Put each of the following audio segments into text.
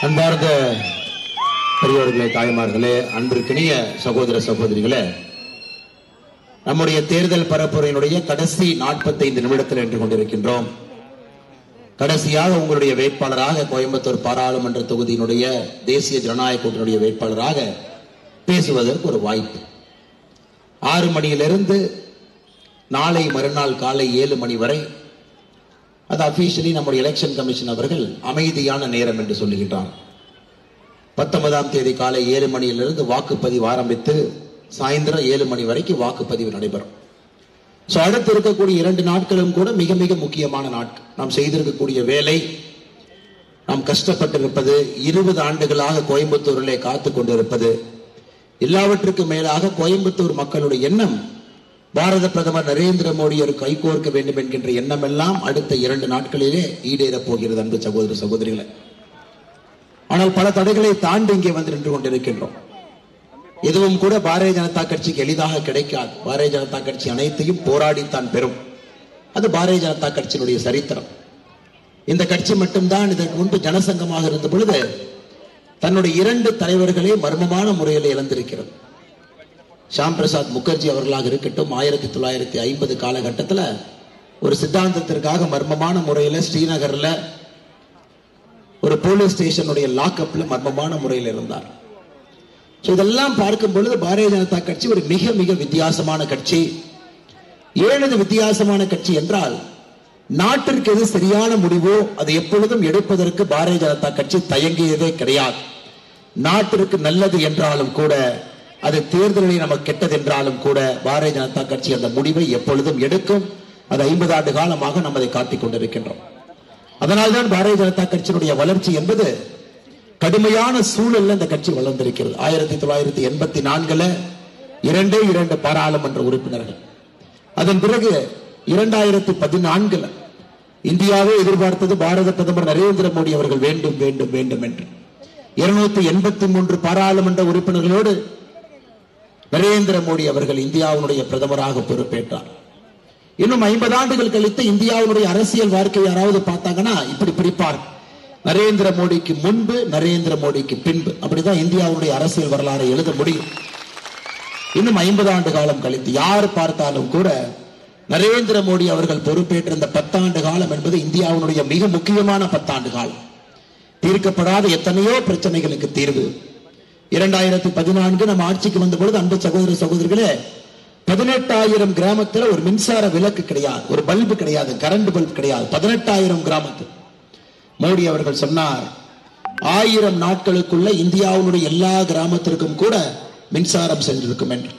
அன்பார்ந்த பெரியோர்களே, தாய்மார்களே, அன்பிற்கினிய சகோதர சகோதரிகளே, நம்முடைய தேர்தல் பரப்புரையினுடைய கடைசி 45 நிமிடத்தில் நின்று கொண்டிருக்கின்றோம். கடைசியாக உங்களுடைய வேட்பாளராக கோயம்புத்தூர் பாராளுமன்ற தொகுதியினுடைய தேசிய ஜனநாயக கூட்டணியுடைய வேட்பாளராக பேசுவதற்கு ஒரு வாய்ப்பு. 6 மணியிலிருந்து நாளை மறுநாள் காலை 7 மணி வரை அது அபிஷியலி நம்முடைய எலெக்ஷன் கமிஷன் அவர்கள் அமைதியான நேரம் என்று சொல்லுகின்றார். 19ஆம் தேதி காலை 7 மணியிலிருந்து வாக்குப்பதிவு ஆரம்பித்து சாயந்தரம் 7 மணி வரைக்கும் வாக்குப்பதிவு நடைபெறும். அடுத்து இருக்கக்கூடிய 2 நாட்களும் கூட மிக மிக முக்கியமான நாட்கள். நாம் செய்திருக்கக்கூடிய வேலை, நாம் கஷ்டப்பட்டிருப்பது, 20 ஆண்டுகளாக கோயம்புத்தூரிலே காத்து கொண்டிருப்பது, எல்லாவற்றுக்கும் மேலாக கோயம்புத்தூர் மக்களுடைய எண்ணம் பாரத பிரதமர் நரேந்திர மோடி ஒரு கைகோர்க்க வேண்டும் என்கின்ற எண்ணம் எல்லாம் அடுத்த 2 நாட்களிலே ஈடேறப் போகிறது. அன்பு சகோதர சகோதரிகளை, ஆனால் பல தடைகளை தாண்டி இங்கே வந்து நின்று கொண்டிருக்கின்றோம். எதுவும் கூட பாரதிய ஜனதா கட்சிக்கு எளிதாக கிடைக்காது. பாரதிய ஜனதா கட்சி அனைத்தையும் போராடித்தான் பெறும். அது பாரதிய ஜனதா கட்சியினுடைய சரித்திரம். இந்த கட்சி மட்டும்தான் இதற்கு முன்பு ஜனசங்கமாக இருந்த பொழுது தன்னுடைய 2 தலைவர்களே மர்மமான முறையில் இழந்திருக்கிறது. ஷாம் பிரசாத் முகர்ஜி அவர்களாக இருக்கட்டும், 1950 காலகட்டத்தில் ஒரு சித்தாந்தத்திற்காக மர்மமான முறையில் ஸ்ரீநகர்ல ஒரு போலீஸ் ஸ்டேஷனுடைய லாக்அப்ல மர்மமான முறையில் இருந்தார். இதெல்லாம் பார்க்கும் பொழுது பாரதிய ஜனதா கட்சி ஒரு மிக மிக வித்தியாசமான கட்சி. ஏன் இது வித்தியாசமான கட்சி என்றால், நாட்டிற்கு எது சரியான முடிவோ அதை எப்பொழுதும் எடுப்பதற்கு பாரதிய ஜனதா கட்சி தயங்கியதே கிடையாது. நாட்டிற்கு நல்லது என்றாலும் கூட, அது தேர்தலில் நமக்கு கெட்டது என்றாலும் கூட பாரதிய ஜனதா கட்சி அந்த முடிவை எப்பொழுதும் எடுக்கும். அது 50 ஆண்டு காலமாக நம்ம அதை காட்டிக் கொண்டிருக்கின்றோம். அதனால்தான் பாரதிய ஜனதா கட்சியினுடைய வளர்ச்சி என்பது கடுமையான சூழல்ல இந்த கட்சி வளர்ந்திருக்கிறது. 1984 2 பாராளுமன்ற உறுப்பினர்கள், அதன் பிறகு 2014 இந்தியாவே எதிர்பார்த்தது பாரத பிரதமர் நரேந்திர மோடி அவர்கள் வேண்டும் வேண்டும் வேண்டும் என்று 283 பாராளுமன்ற உறுப்பினர்களோடு நரேந்திர மோடி அவர்கள் இந்தியாவுடைய பிரதமராக பொறுப்பேற்றார். இன்னும் 50 ஆண்டுகள் கழித்து இந்தியாவுடைய அரசியல் வாழ்க்கை யாராவது பார்த்தாங்கன்னா இப்படி பிரிப்பார்: நரேந்திர மோடிக்கு முன்பு, நரேந்திர மோடிக்கு பின்பு. அப்படிதான் இந்தியாவுடைய அரசியல் வரலாறை எழுத முடியும். இன்னும் 50 ஆண்டு காலம் கழித்து யார் பார்த்தாலும் கூட நரேந்திர மோடி அவர்கள் பொறுப்பேற்ற இந்த 10 ஆண்டு காலம் என்பது இந்தியாவுடைய மிக முக்கியமான 10 ஆண்டு காலம். தீர்க்கப்படாத எத்தனையோ பிரச்சனைகளுக்கு தீர்வு. 2014 நம்ம ஆட்சிக்கு வந்த பொழுது, அன்பு சகோதர சகோதரிகளே, 18,000 கிராமத்தில் ஒரு மின்சார விளக்கு கிடையாது, ஒரு பல்பு கிடையாது, கரண்ட் பல்பு கிடையாது. 18,000 கிராமத்தில் மோடி அவர்கள் சொன்னார், 1000 நாட்களுக்குள்ள இந்தியாவுடைய எல்லா கிராமத்திற்கும் கூட மின்சாரம் சென்றிருக்கும் என்று.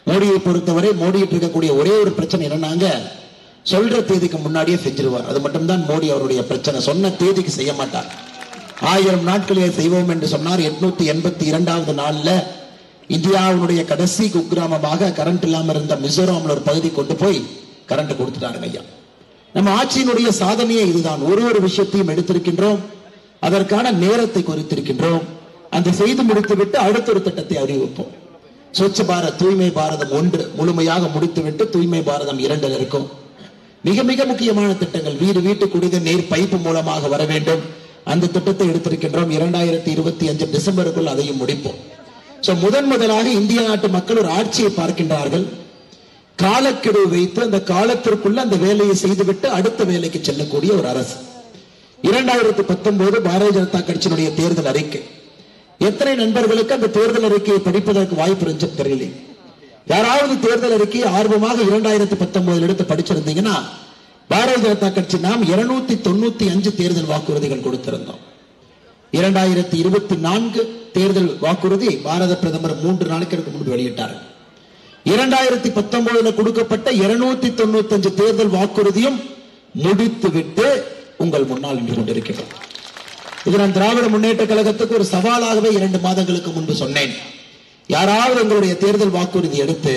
மோடியை பொறுத்தவரை மோடிட்டு இருக்கக்கூடிய ஒரே ஒரு பிரச்சனை என்னன்னாங்க, சொல்ற தேதிக்கு முன்னாடியே செஞ்சிருவார். அது மட்டும்தான் மோடி அவருடைய பிரச்சனை. சொன்ன தேதிக்கு செய்ய மாட்டார். 1000 நாட்களே செய்வோம் என்று சொன்னார். 882வது நாள்ல இந்தியாவுடைய கடைசி குக்கிராமமாக கரண்ட் இல்லாம இருந்த மிசோரம்ல ஒரு பகுதி கொண்டு போய் கரண்ட் கொடுத்துட்டாருங்க ஐயா. நம்ம ஆட்சியினுடைய சாதனையே இதுதான். ஒரு விஷயத்தையும் எடுத்திருக்கின்றோம், அதற்கான நேரத்தை குறித்திருக்கின்றோம். அந்த செய்து முடித்துவிட்டு அடுத்த ஒரு திட்டத்தை அறிவிப்போம். ஸ்வச்ச பாரத், தூய்மை பாரதம் 1 முழுமையாக முடித்துவிட்டு தூய்மை பாரதம் 2 இருக்கும். மிக மிக முக்கியமான திட்டங்கள். வீடு வீட்டு குடிநீர் நீர் பைப்பு மூலமாக வர வேண்டும். அந்த திட்டத்தை எடுத்திருக்கின்றோம். 2025 டிசம்பருக்குள் அதையும் முடிப்போம். முதலாக இந்திய நாட்டு மக்கள் ஒரு ஆட்சியை பார்க்கின்றார்கள். காலக்கெடு வைத்து அந்த காலத்திற்குள்ள அந்த வேலையை செய்துவிட்டு அடுத்த வேலைக்கு செல்லக்கூடிய ஒரு அரசு. 2019 பாரதிய ஜனதா கட்சியினுடைய தேர்தல் அறிக்கை. எத்தனை நண்பர்களுக்கு அந்த தேர்தல் அறிக்கையை படிப்பதற்கு வாய்ப்பு இருந்துச்சு தெரியல. யாராவது தேர்தல் அறிக்கையை ஆர்வமாக 2019 எடுத்து படிச்சிருந்தீங்கன்னா, பாரதிய ஜனதா கட்சி நாம் 295 தேர்தல் வாக்குறுதிகள் கொடுத்திருந்தோம். 2024 தேர்தல் வாக்குறுதி பாரத பிரதமர் 3 நாட்களுக்கு முன்பு வெளியிட்டார். 2019 கொடுக்கப்பட்ட 295 தேர்தல் வாக்குறுதியும் முடித்துவிட்டு உங்கள் முன்னால் நின்று கொண்டிருக்கிறோம். இது நான் திராவிட முன்னேற்ற கழகத்துக்கு ஒரு சவாலாகவே 2 மாதங்களுக்கு முன்பு சொன்னேன். யாராவது உங்களுடைய தேர்தல் வாக்குறுதி எடுத்து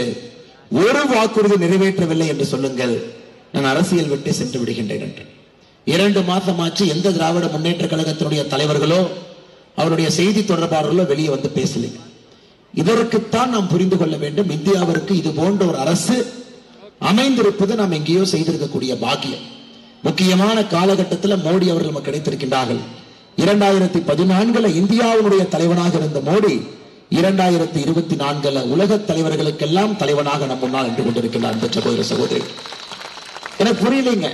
ஒரு வாக்குறுதி நிறைவேற்றவில்லை என்று சொல்லுங்கள், நான் அரசியல் விட்டு சென்று விடுகின்றேன் என்று. 2 மாதமாச்சு எந்த திராவிட முன்னேற்ற கழகத்தினுடைய தலைவர்களோ அவருடைய செய்தி தொடர்பாளர்களோ வெளியே வந்து பேசல. இதற்குத்தான் நாம் புரிந்து கொள்ள வேண்டும், இந்தியாவிற்கு இது போன்ற ஒரு அரசு அமைந்திருப்பது நாம் எங்கேயோ செய்திருக்கக்கூடிய பாக்கியம். முக்கியமான காலகட்டத்தில் மோடி அவர்கள் நமக்கு கிடைத்திருக்கின்றார்கள். 2014 இந்தியாவுடைய தலைவனாக இருந்த மோடி 2024 உலக தலைவர்களுக்கெல்லாம் தலைவனாக நம் முன்னால் நின்று கொண்டிருக்கிறார். அந்த சகோதர சகோதரி, எனக்கு புரியலைங்க.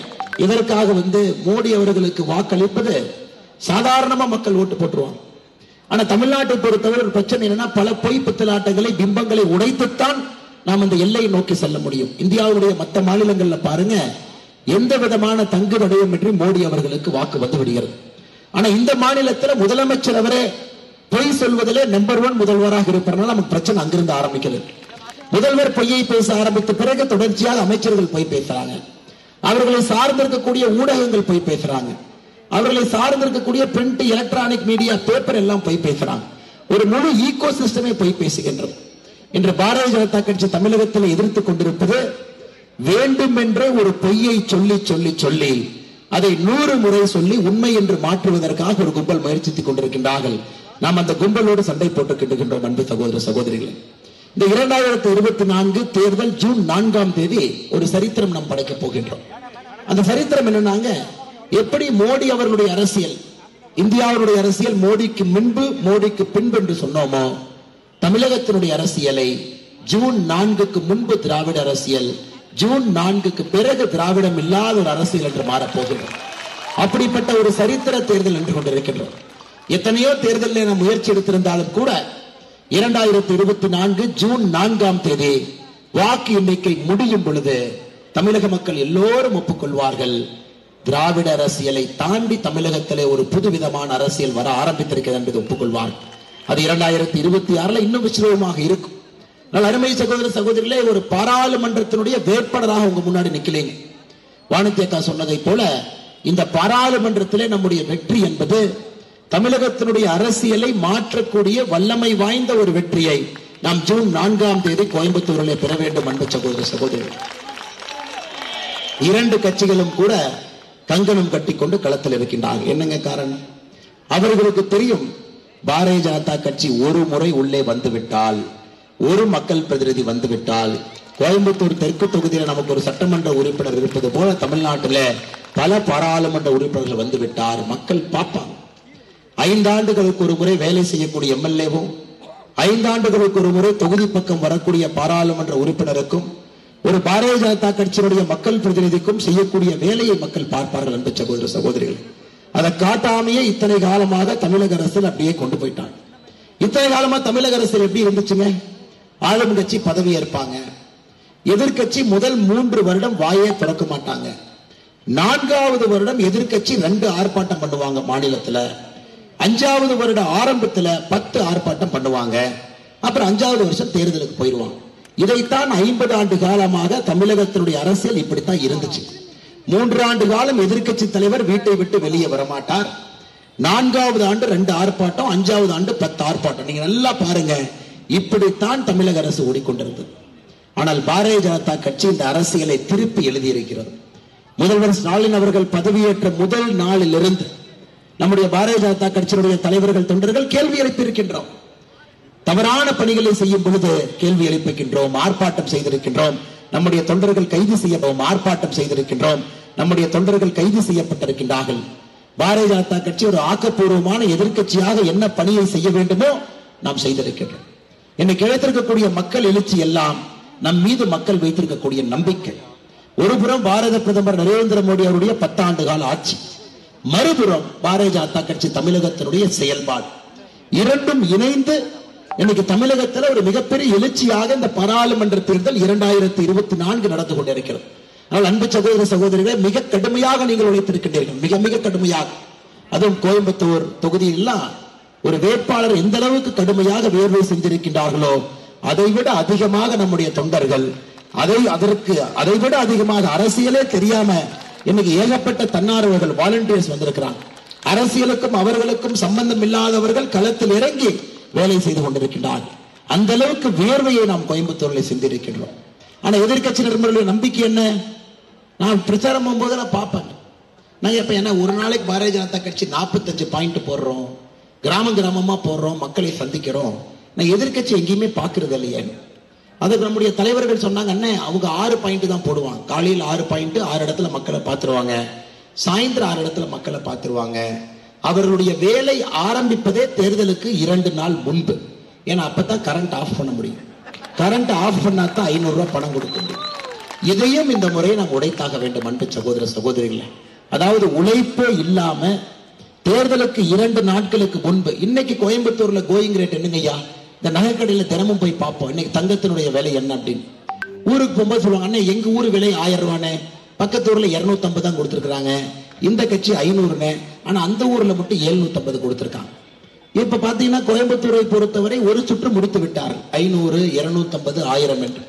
இதற்காக மோடி அவர்களுக்கு வாக்களிப்பது சாதாரணமா மக்கள் ஓட்டு போட்டுருவாங்க. ஆனா தமிழ்நாட்டை பொறுத்தவரை ஒரு பிரச்சனை என்னன்னா, பல பொய் பித்தலாட்டங்களை பிம்பங்களை உடைத்துத்தான் நாம் அந்த எல்லையை நோக்கி செல்ல முடியும். இந்தியாவுடைய மற்ற மாநிலங்கள்ல பாருங்க, எந்த விதமான தங்கு தடயமின்றி மோடி அவர்களுக்கு வாக்கு வந்து விடுகிறது. ஆனா இந்த மாநிலத்தில் முதலமைச்சர் அவரே பொய் சொல்வதிலே நம்பர் 1 முதல்வராக இருப்பதனால நமக்கு பிரச்சனை அங்கிருந்து ஆரம்பிக்கிறது. முதல்வர் பொய்யை பேச ஆரம்பித்த பிறகு தொடர்ச்சியாக அமைச்சர்கள் பொய் பேசுறாங்க, அவர்களை சார்ந்திருக்கக்கூடிய ஊடகங்கள் பொய் பேசுறாங்க, அவர்களை சார்ந்திருக்கக்கூடிய பிரிண்ட் எலக்ட்ரானிக் மீடியா பேப்பர் எல்லாம் பொய் பேசுறாங்க. ஒரு முழு ஈகோ சிஸ்டமே பொய் பேசுகின்றது. இன்று பாரதிய ஜனதா கட்சி தமிழகத்தில் எதிர்த்துக் கொண்டிருப்பது வேண்டும் என்ற ஒரு பொய்யை சொல்லி சொல்லி சொல்லி அதை 100 முறை சொல்லி உண்மை என்று மாற்றுவதற்காக ஒரு கும்பல் முயற்சித்துக் கொண்டிருக்கின்றார்கள். நாம் அந்த கும்பலோடு சண்டை போட்டுக் கொண்டிருக்கின்றோம். அன்பு சகோதர சகோதரிகளே, இந்த 2024 தேர்தல் ஜூன் 4ஆம் தேதி ஒரு சரித்திரம் நாம் படைக்கப் போகின்றோம். அந்த சரித்திரம் என்னன்னாங்க, எப்படி மோடி அவர்களுடைய அரசியல், இந்தியாவுடைய அரசியல் மோடிக்கு முன்பு மோடிக்கு பின்பு என்று சொன்னோமோ, தமிழகத்தினுடைய அரசியலை ஜூன் 4க்கு முன்பு திராவிட அரசியல், ஜூன் 4க்கு பிறகு திராவிடம் இல்லாத ஒரு அரசியல் என்று மாறப்போகின்றோம். அப்படிப்பட்ட ஒரு சரித்திர தேர்தல் என்று கொண்டிருக்கின்றோம். எத்தனையோ தேர்தலில் நாம் முயற்சி எடுத்திருந்தாலும் கூட 2024 ஜூன் 4ஆம் தேதி வாக்கு எண்ணிக்கை முடியும் பொழுது தமிழக மக்கள் எல்லோரும் ஒப்புக்கொள்வார்கள், திராவிட அரசியலை தாண்டி தமிழகத்திலே ஒரு புதுவிதமான அரசியல் வர ஆரம்பித்திருக்கிறது என்பதை ஒப்புக்கொள்வார். அது 2026 இன்னும் விசிறமாக இருக்கும். அருமை சகோதர சகோதரிகளே, ஒரு பாராளுமன்றத்தினுடைய வேட்பாளராக உங்க முன்னாடி நிக்கலைங்க. வானத்தியக்கா சொன்னதை போல இந்த பாராளுமன்றத்திலே நம்முடைய வெற்றி என்பது தமிழகத்தினுடைய அரசியலை மாற்றக்கூடிய வல்லமை வாய்ந்த ஒரு வெற்றியை நாம் ஜூன் 4ஆம் தேதி கோயம்புத்தூரிலே பெற வேண்டும். அன்பு சகோதர சகோதரிகள், 2 கட்சிகளும் கூட கங்கணம் கட்டிக்கொண்டு களத்தில் இருக்கின்றார்கள். என்னங்க காரணம்? அவர்களுக்கு தெரியும், பாரதிய ஜனதா கட்சி ஒரு முறை உள்ளே வந்துவிட்டால், ஒரு மக்கள் பிரதிநிதி வந்துவிட்டால், கோயம்புத்தூர் தெற்கு தொகுதியில் நமக்கு ஒரு சட்டமன்ற உறுப்பினர் இருப்பது போல தமிழ்நாட்டில் பல பாராளுமன்ற உறுப்பினர்கள் வந்துவிட்டார். மக்கள் பார்ப்பாங்க. 5 ஆண்டுகளுக்கு ஒரு முறை வேலை செய்யக்கூடிய எம்எல்ஏவும் 5 ஆண்டுகளுக்கு ஒரு முறை தொகுதி பக்கம் வரக்கூடிய பாராளுமன்ற உறுப்பினருக்கும் ஒரு பாரதிய ஜனதா கட்சியினுடைய மக்கள் பிரதிநிதிக்கும் செய்யக்கூடிய வேலையை மக்கள் பார்ப்பார்கள். அன்பு சகோதர சகோதரிகள், அதை காட்டாமையே இத்தனை காலமாக தமிழக அரசியல் அப்படியே கொண்டு போயிட்டாங்க. இத்தனை காலமா தமிழக அரசியல் எப்படி இருந்துச்சுங்க? ஆளும் கட்சி பதவி ஏற்பாங்க, எதிர்கட்சி முதல் 3 வருடம் வாயே திறக்க மாட்டாங்க, 4வது வருடம் எதிர்கட்சி 2 ஆர்ப்பாட்டம் பண்ணுவாங்க மாநிலத்துல, 5வது வருட ஆரம்பத்துல 10 ஆர்ப்பாட்டம் பண்ணுவாங்க, அப்புறம் 5வது வருஷம் தேர்தலுக்கு போயிடுவாங்க. இதைத்தான் 50 ஆண்டு காலமாக தமிழகத்தினுடைய அரசியல் இப்படித்தான் இருந்துச்சு. 3 ஆண்டு காலம் எதிர்கட்சி தலைவர் வீட்டை விட்டு வெளியே வரமாட்டார், 4வது ஆண்டு 2 ஆர்ப்பாட்டம், 5வது ஆண்டு 10 ஆர்ப்பாட்டம். நீங்க நல்லா பாருங்க, இப்படித்தான் தமிழக அரசு ஓடிக்கொண்டிருந்தது. ஆனால் பாரதிய ஜனதா கட்சி இந்த அரசியலை திருப்பி எழுதியிருக்கிறது. முதல்வர் ஸ்டாலின் அவர்கள் பதவியேற்ற முதல் நாளில் இருந்து நம்முடைய பாரதிய ஜனதா கட்சியினுடைய தலைவர்கள் தொண்டர்கள் கேள்வி எழுப்பியிருக்கின்றோம். தவறான பணிகளை செய்யும் பொழுது கேள்வி எழுப்பிக்கின்றோம், ஆர்ப்பாட்டம் செய்திருக்கின்றோம். நம்முடைய தொண்டர்கள் கைது செய்யப்படும், ஆர்ப்பாட்டம் செய்திருக்கின்றோம். நம்முடைய தொண்டர்கள் கைது செய்யப்பட்டிருக்கின்றார்கள். பாரதிய ஜனதா கட்சி ஒரு ஆக்கப்பூர்வமான எதிர்கட்சியாக என்ன பணியை செய்ய வேண்டுமோ நாம் செய்திருக்கின்றோம். இன்னைக்கு கிடைத்திருக்கக்கூடிய மக்கள் எழுச்சி எல்லாம் நம் மீது மக்கள் வைத்திருக்கக்கூடிய நம்பிக்கை. ஒருபுறம் பாரத பிரதமர் நரேந்திர மோடி அவருடைய 10 ஆண்டு கால ஆட்சி, மறுபுறம் பாரதிய ஜனதா கட்சி தமிழகத்தினுடைய செயல்பாடு, இரண்டும் இணைந்து இன்னைக்கு தமிழகத்தில் ஒரு மிகப்பெரிய எழுச்சியாக இந்த பாராளுமன்ற தேர்தல் 2024 நடந்து கொண்டிருக்கிறது. ஆனால் அன்பு சகோதர சகோதரிகளை மிக கடுமையாக நீங்கள் உழைத்திருக்கின்றீர்கள், மிக மிக கடுமையாக. அதுவும் கோயம்புத்தூர் தொகுதியில் ஒரு வேட்பாளர் எந்த அளவுக்கு கடுமையாக வேர்வை செஞ்சிருக்கின்றார்களோ அதைவிட அதிகமாக நம்முடைய தொண்டர்கள், அதைவிட அதிகமாக அரசியலே தெரியாம இன்னைக்கு ஏகப்பட்ட தன்னார்வர்கள் வாலண்டியர்ஸ் வந்திருக்கிறாங்க. அரசியலுக்கும் அவர்களுக்கும் சம்பந்தம் இல்லாதவர்கள் களத்தில் இறங்கி வேலை செய்து கொண்டிருக்கின்றார்கள். அந்த அளவுக்கு வேர்வையை நாம் கோயம்புத்தூரில் சிந்திருக்கின்றோம். ஆனா எதிர்கட்சி நண்பர்களுடைய நம்பிக்கை என்ன? நான் பிரச்சாரம் போகும்போது நான் பார்ப்பேன், நாங்க இப்ப என்ன ஒரு நாளைக்கு பாரதிய ஜனதா கட்சி 45 பாயிண்ட் போடுறோம், கிராமமா போடுறோம், மக்களை சந்திக்கிறோம், நான் எதிர்கட்சி எங்கேயுமே பாக்குறது இல்லையே. அதுக்கு நம்முடைய தலைவர்கள் சொன்னாங்க, அண்ணே அவங்க 6 பாயிண்ட் தான் போடுவாங்க, காலையில் 6 பாயிண்ட் 6 இடத்துல மக்களை பார்த்துருவாங்க, சாயந்தரம் 6 இடத்துல மக்களை பார்த்துருவாங்க, அவர்களுடைய வேலை ஆரம்பிப்பதே தேர்தலுக்கு 2 நாள் முன்பு. ஏன்னா அப்பதான் கரண்ட் ஆஃப் பண்ண முடியும். கரண்ட் ஆஃப் பண்ணாதான் 500 ரூபாய் பணம் கொடுக்க முடியும். இதையும் இந்த முறையை நாம் உடைத்தாக வேண்டும் அன்பு சகோதர சகோதரிகளை. அதாவது உழைப்பே இல்லாம தேர்தலுக்கு 2 நாட்களுக்கு முன்பு. இன்னைக்கு கோயம்புத்தூர்ல கோயிங் ரேட் என்னங்கய்யா? இந்த நகைக்கடையில தினமும் போய் பார்ப்போம் இன்னைக்கு தங்கத்தினுடைய விலை என்ன அப்படின்னு. ஊருக்கு போகும்போது சொல்லுவாங்க, அண்ணே எங்க ஊர் விலை 1000 ரூபானே, பக்கத்து ஊர்ல 250 தான் கொடுத்துருக்காங்க, இந்த கட்சி 500, ஆனா அந்த ஊர்ல மட்டும் 750 கொடுத்திருக்காங்க. இப்ப பாத்தீங்கன்னா கோயம்புத்தூரை பொறுத்தவரை ஒரு சுற்று முடித்து விட்டார், 500, 250, 1000 என்று.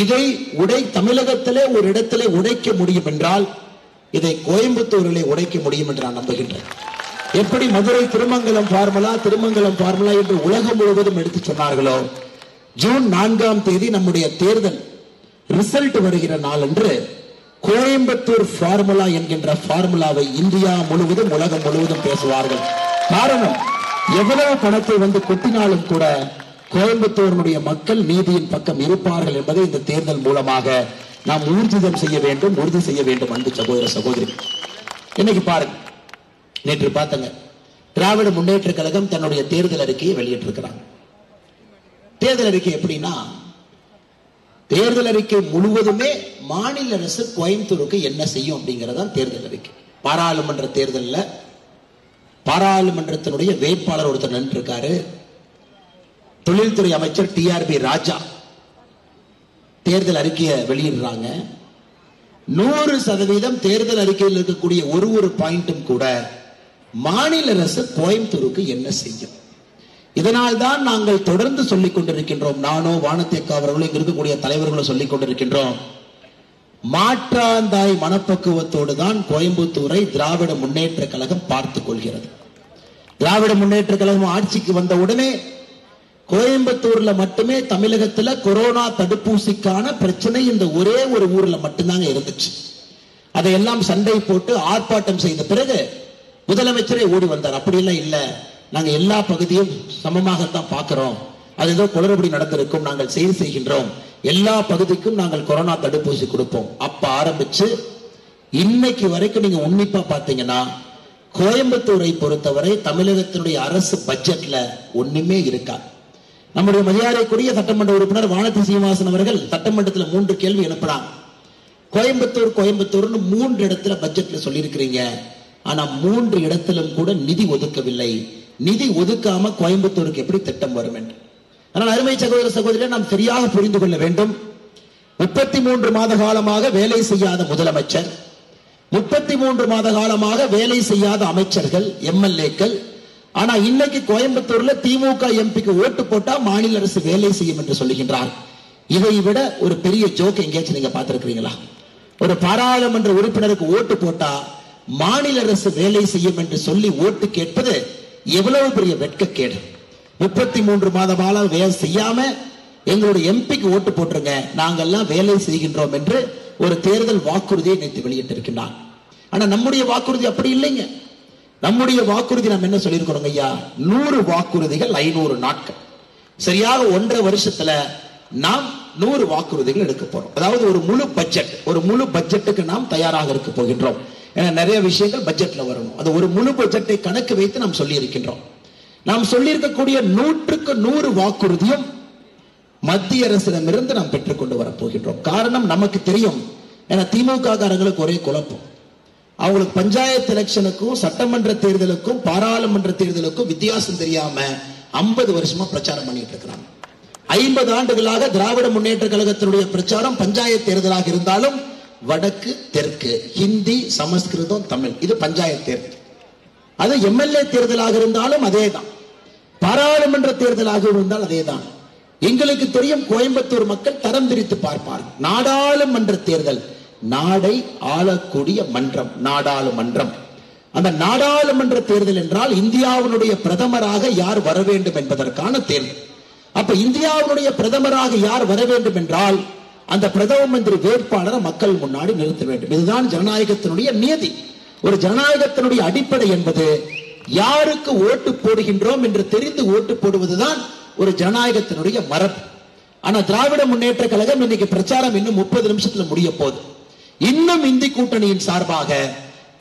இதை தமிழகத்திலே ஒரு இடத்திலே உடைக்க முடியும் என்றால் இதை கோயம்புத்தூரிலே உடைக்க முடியும் என்று நான் நம்புகின்றேன். எப்படி மதுரை திருமங்கலம் ஃபார்முலா என்று உலகம் முழுவதும் எடுத்து சொன்னார்களோ, ஜூன் 4ஆம் தேதி நம்முடைய தேர்தல் ரிசல்ட் வருகிற நாள் என்று கோயம்புத்தூர் ஃபார்முலா என்கின்ற ஃபார்முலாவை இந்தியா முழுவதும் உலகம் முழுவதும் பேசுவார்கள். காரணம், எவ்வளவு பணத்தை வந்து கொட்டினாலும் கூட கோயம்புத்தூருடைய மக்கள் நீதியின் பக்கம் இருப்பார்கள் என்பதை இந்த தேர்தல் மூலமாக நாம் உறுதி செய்ய வேண்டும் அன்பு சகோதர சகோதரி. இன்னைக்கு பாருங்க, நேற்று பார்த்தங்க, திராவிட முன்னேற்ற கழகம் தன்னுடைய தேர்தல் அறிக்கையை வெளியிட்டிருக்கிறாங்க. தேர்தல் அறிக்கை எப்படின்னா, தேர்தல் அறிக்கை முழுவதுமே மாநில அரசு கோயம்புத்தூருக்கு என்ன செய்யும் அப்படிங்கறதான் தேர்தல் அறிக்கை. பாராளுமன்ற தேர்தலில் பாராளுமன்றத்தினுடைய வேட்பாளர் ஒருத்தர் நின்று இருக்காரு, தொழில்துறை அமைச்சர் TRB ராஜா. தேர்தல் அறிக்கையை வெளியிடுறாங்க. 100% தேர்தல் அறிக்கையில் இருக்கக்கூடிய ஒரு பாயிண்டும் கூட மாநில அரசு கோயம்புத்தூருக்கு என்ன செய்யும். இதனால் தான் நாங்கள் தொடர்ந்து சொல்லிக் கொண்டிருக்கின்றோம், நானோ வானத்தேக்கா அவர்களும் இங்க இருக்கக்கூடிய தலைவர்களும் சொல்லிக் கொண்டிருக்கின்றோம், மாற்றாந்தாய் மனப்பக்குவத்தோடு தான் கோயம்புத்தூரை திராவிட முன்னேற்ற கழகம் பார்த்துக் கொள்கிறது. திராவிட முன்னேற்ற கழகம் ஆட்சிக்கு வந்த உடனே கோயம்புத்தூர்ல மட்டுமே தமிழகத்துல கொரோனா தடுப்பூசிக்கான பிரச்சனை இந்த ஒரே ஒரு ஊர்ல மட்டும்தாங்க இருந்துச்சு. அதையெல்லாம் சண்டை போட்டு ஆர்ப்பாட்டம் செய்த பிறகு முதலமைச்சரே ஓடி வந்தார். அப்படி எல்லாம் இல்ல, நாங்க எல்லா பகுதியும் சமமாகத்தான் பார்க்கிறோம், அது ஏதோ குளறுபடி நடந்திருக்கும், நாங்கள் செய்கின்றோம், எல்லா பகுதிக்கும் நாங்கள் கொரோனா தடுப்பூசி கொடுப்போம். அப்ப ஆரம்பிச்சு இன்னைக்கு வரைக்கும் நீங்க உன்னிப்பா பாத்தீங்கன்னா கோயம்புத்தூரை பொறுத்தவரை தமிழகத்தினுடைய அரசு பட்ஜெட்ல ஒண்ணுமே இருக்கா. நம்முடைய மரியாதைக்குரிய சட்டமன்ற உறுப்பினர் வானதி சீனிவாசன் அவர்கள் சட்டமன்றத்தில் 3 கேள்வி எழுப்புறாங்க. கோயம்புத்தூர் 3 இடத்துல பட்ஜெட்ல சொல்லியிருக்கிறீங்க, ஆனா 3 இடத்திலும் கூட நிதி ஒதுக்கவில்லை. நிதி ஒதுக்காம கோயம்புத்தூருக்கு எப்படி திட்டம் வரும் என்று. ஆனால் அருமை சகோதர சகோதரியை நாம் சரியாக புரிந்து கொள்ள வேண்டும். 33 மாத காலமாக வேலை செய்யாத முதலமைச்சர், 33 மாத காலமாக வேலை செய்யாத அமைச்சர்கள், MLAக்கள், ஆனா இன்னைக்கு கோயம்புத்தூர்ல திமுக எம்பிக்கு ஓட்டு போட்டா மாநில அரசு வேலை செய்யும் என்று சொல்லுகின்றார். இதை விட ஒரு பெரிய ஜோக் எங்கேயாச்சும் நீங்க பார்த்திருக்கிறீங்களா? ஒரு பாராளுமன்ற உறுப்பினருக்கு ஓட்டு போட்டா மாநில அரசு வேலை செய்யும் என்று சொல்லி ஓட்டு கேட்பது எவ்வளவு பெரிய வெட்கக்கேடு. 33 மாத காலம் வேலை செய்யாம எங்களுடைய எம்பிக்கு ஓட்டு போட்டுருங்க, நாங்கெல்லாம் வேலை செய்கின்றோம் என்று ஒரு தேர்தல் வாக்குறுதியை நேற்று வெளியிட்டிருக்கிறார். ஆனா நம்முடைய வாக்குறுதி அப்படி இல்லைங்க. நம்முடைய வாக்குறுதி நாம் என்ன சொல்லியிருக்கிறோம் ஐயா? 100 வாக்குறுதிகள் 500 நாட்கள். சரியாக 1.5 வருஷத்துல நாம் 100 வாக்குறுதிகள் எடுக்க போறோம். அதாவது ஒரு முழு பட்ஜெட்டுக்கு நாம் தயாராக இருக்க போகின்றோம். ஏன்னா நிறைய விஷயங்கள் பட்ஜெட்ல வரணும். அது ஒரு முழு பட்ஜெட்டை கணக்கு வைத்து நாம் சொல்லி இருக்கின்றோம். நாம் சொல்லி இருக்கக்கூடிய 100க்கு 100 வாக்குறுதியும் மத்திய அரசிடமிருந்து நாம் பெற்றுக்கொண்டு வரப்போகின்றோம். காரணம் நமக்கு தெரியும். ஏன்னா திமுக காரங்களுக்கு ஒரே குழப்பம். அவங்களுக்கு பஞ்சாயத்து எலெக்ஷனுக்கும் சட்டமன்ற தேர்தலுக்கும் பாராளுமன்ற தேர்தலுக்கும் வித்தியாசம் தெரியாம 50 வருஷமா பிரச்சாரம் பண்ணிட்டு இருக்கிறாங்க. 50 ஆண்டுகளாக திராவிட முன்னேற்ற கழகத்தினுடைய பிரச்சாரம் பஞ்சாயத்து தேர்தலாக இருந்தாலும் வடக்கு தெற்கு, ஹிந்தி, சமஸ்கிருதம், தமிழ், இது பஞ்சாயத்து தேர்தல். அது MLA தேர்தலாக இருந்தாலும் அதேதான், பாராளுமன்ற தேர்தலாக இருந்தால் அதேதான். எங்களுக்கு தெரியும், கோயம்புத்தூர் மக்கள் தரம் பிரித்து பார்ப்பார்கள். நாடாளுமன்ற தேர்தல், நாடை ஆளக்கூடிய மன்றம், நாடாளுமன்றம். அந்த நாடாளுமன்ற தேர்தல் என்றால் இந்தியாவினுடைய பிரதமராக யார் வர வேண்டும் என்பதற்கான தேர்தல். அப்ப இந்தியாவினுடைய பிரதமராக யார் வர வேண்டும் என்றால் அந்த பிரதம மந்திரி வேட்பாளரை மக்கள் முன்னாடி நிறுத்த வேண்டும். இதுதான் ஜனநாயகத்தினுடைய நியதி. ஒரு ஜனநாயகத்தினுடைய அடிப்படை என்பது யாருக்கு ஓட்டு போடுகின்றோம் என்று தெரிந்து ஓட்டு போடுவதுதான் ஒரு ஜனநாயகத்தினுடைய மரபு. ஆனா திராவிட முன்னேற்ற கழகம் இன்னைக்கு பிரச்சாரம் இன்னும் 30 நிமிஷத்துல முடிய போகுது. இன்னும் இந்தி கூட்டணியின் சார்பாக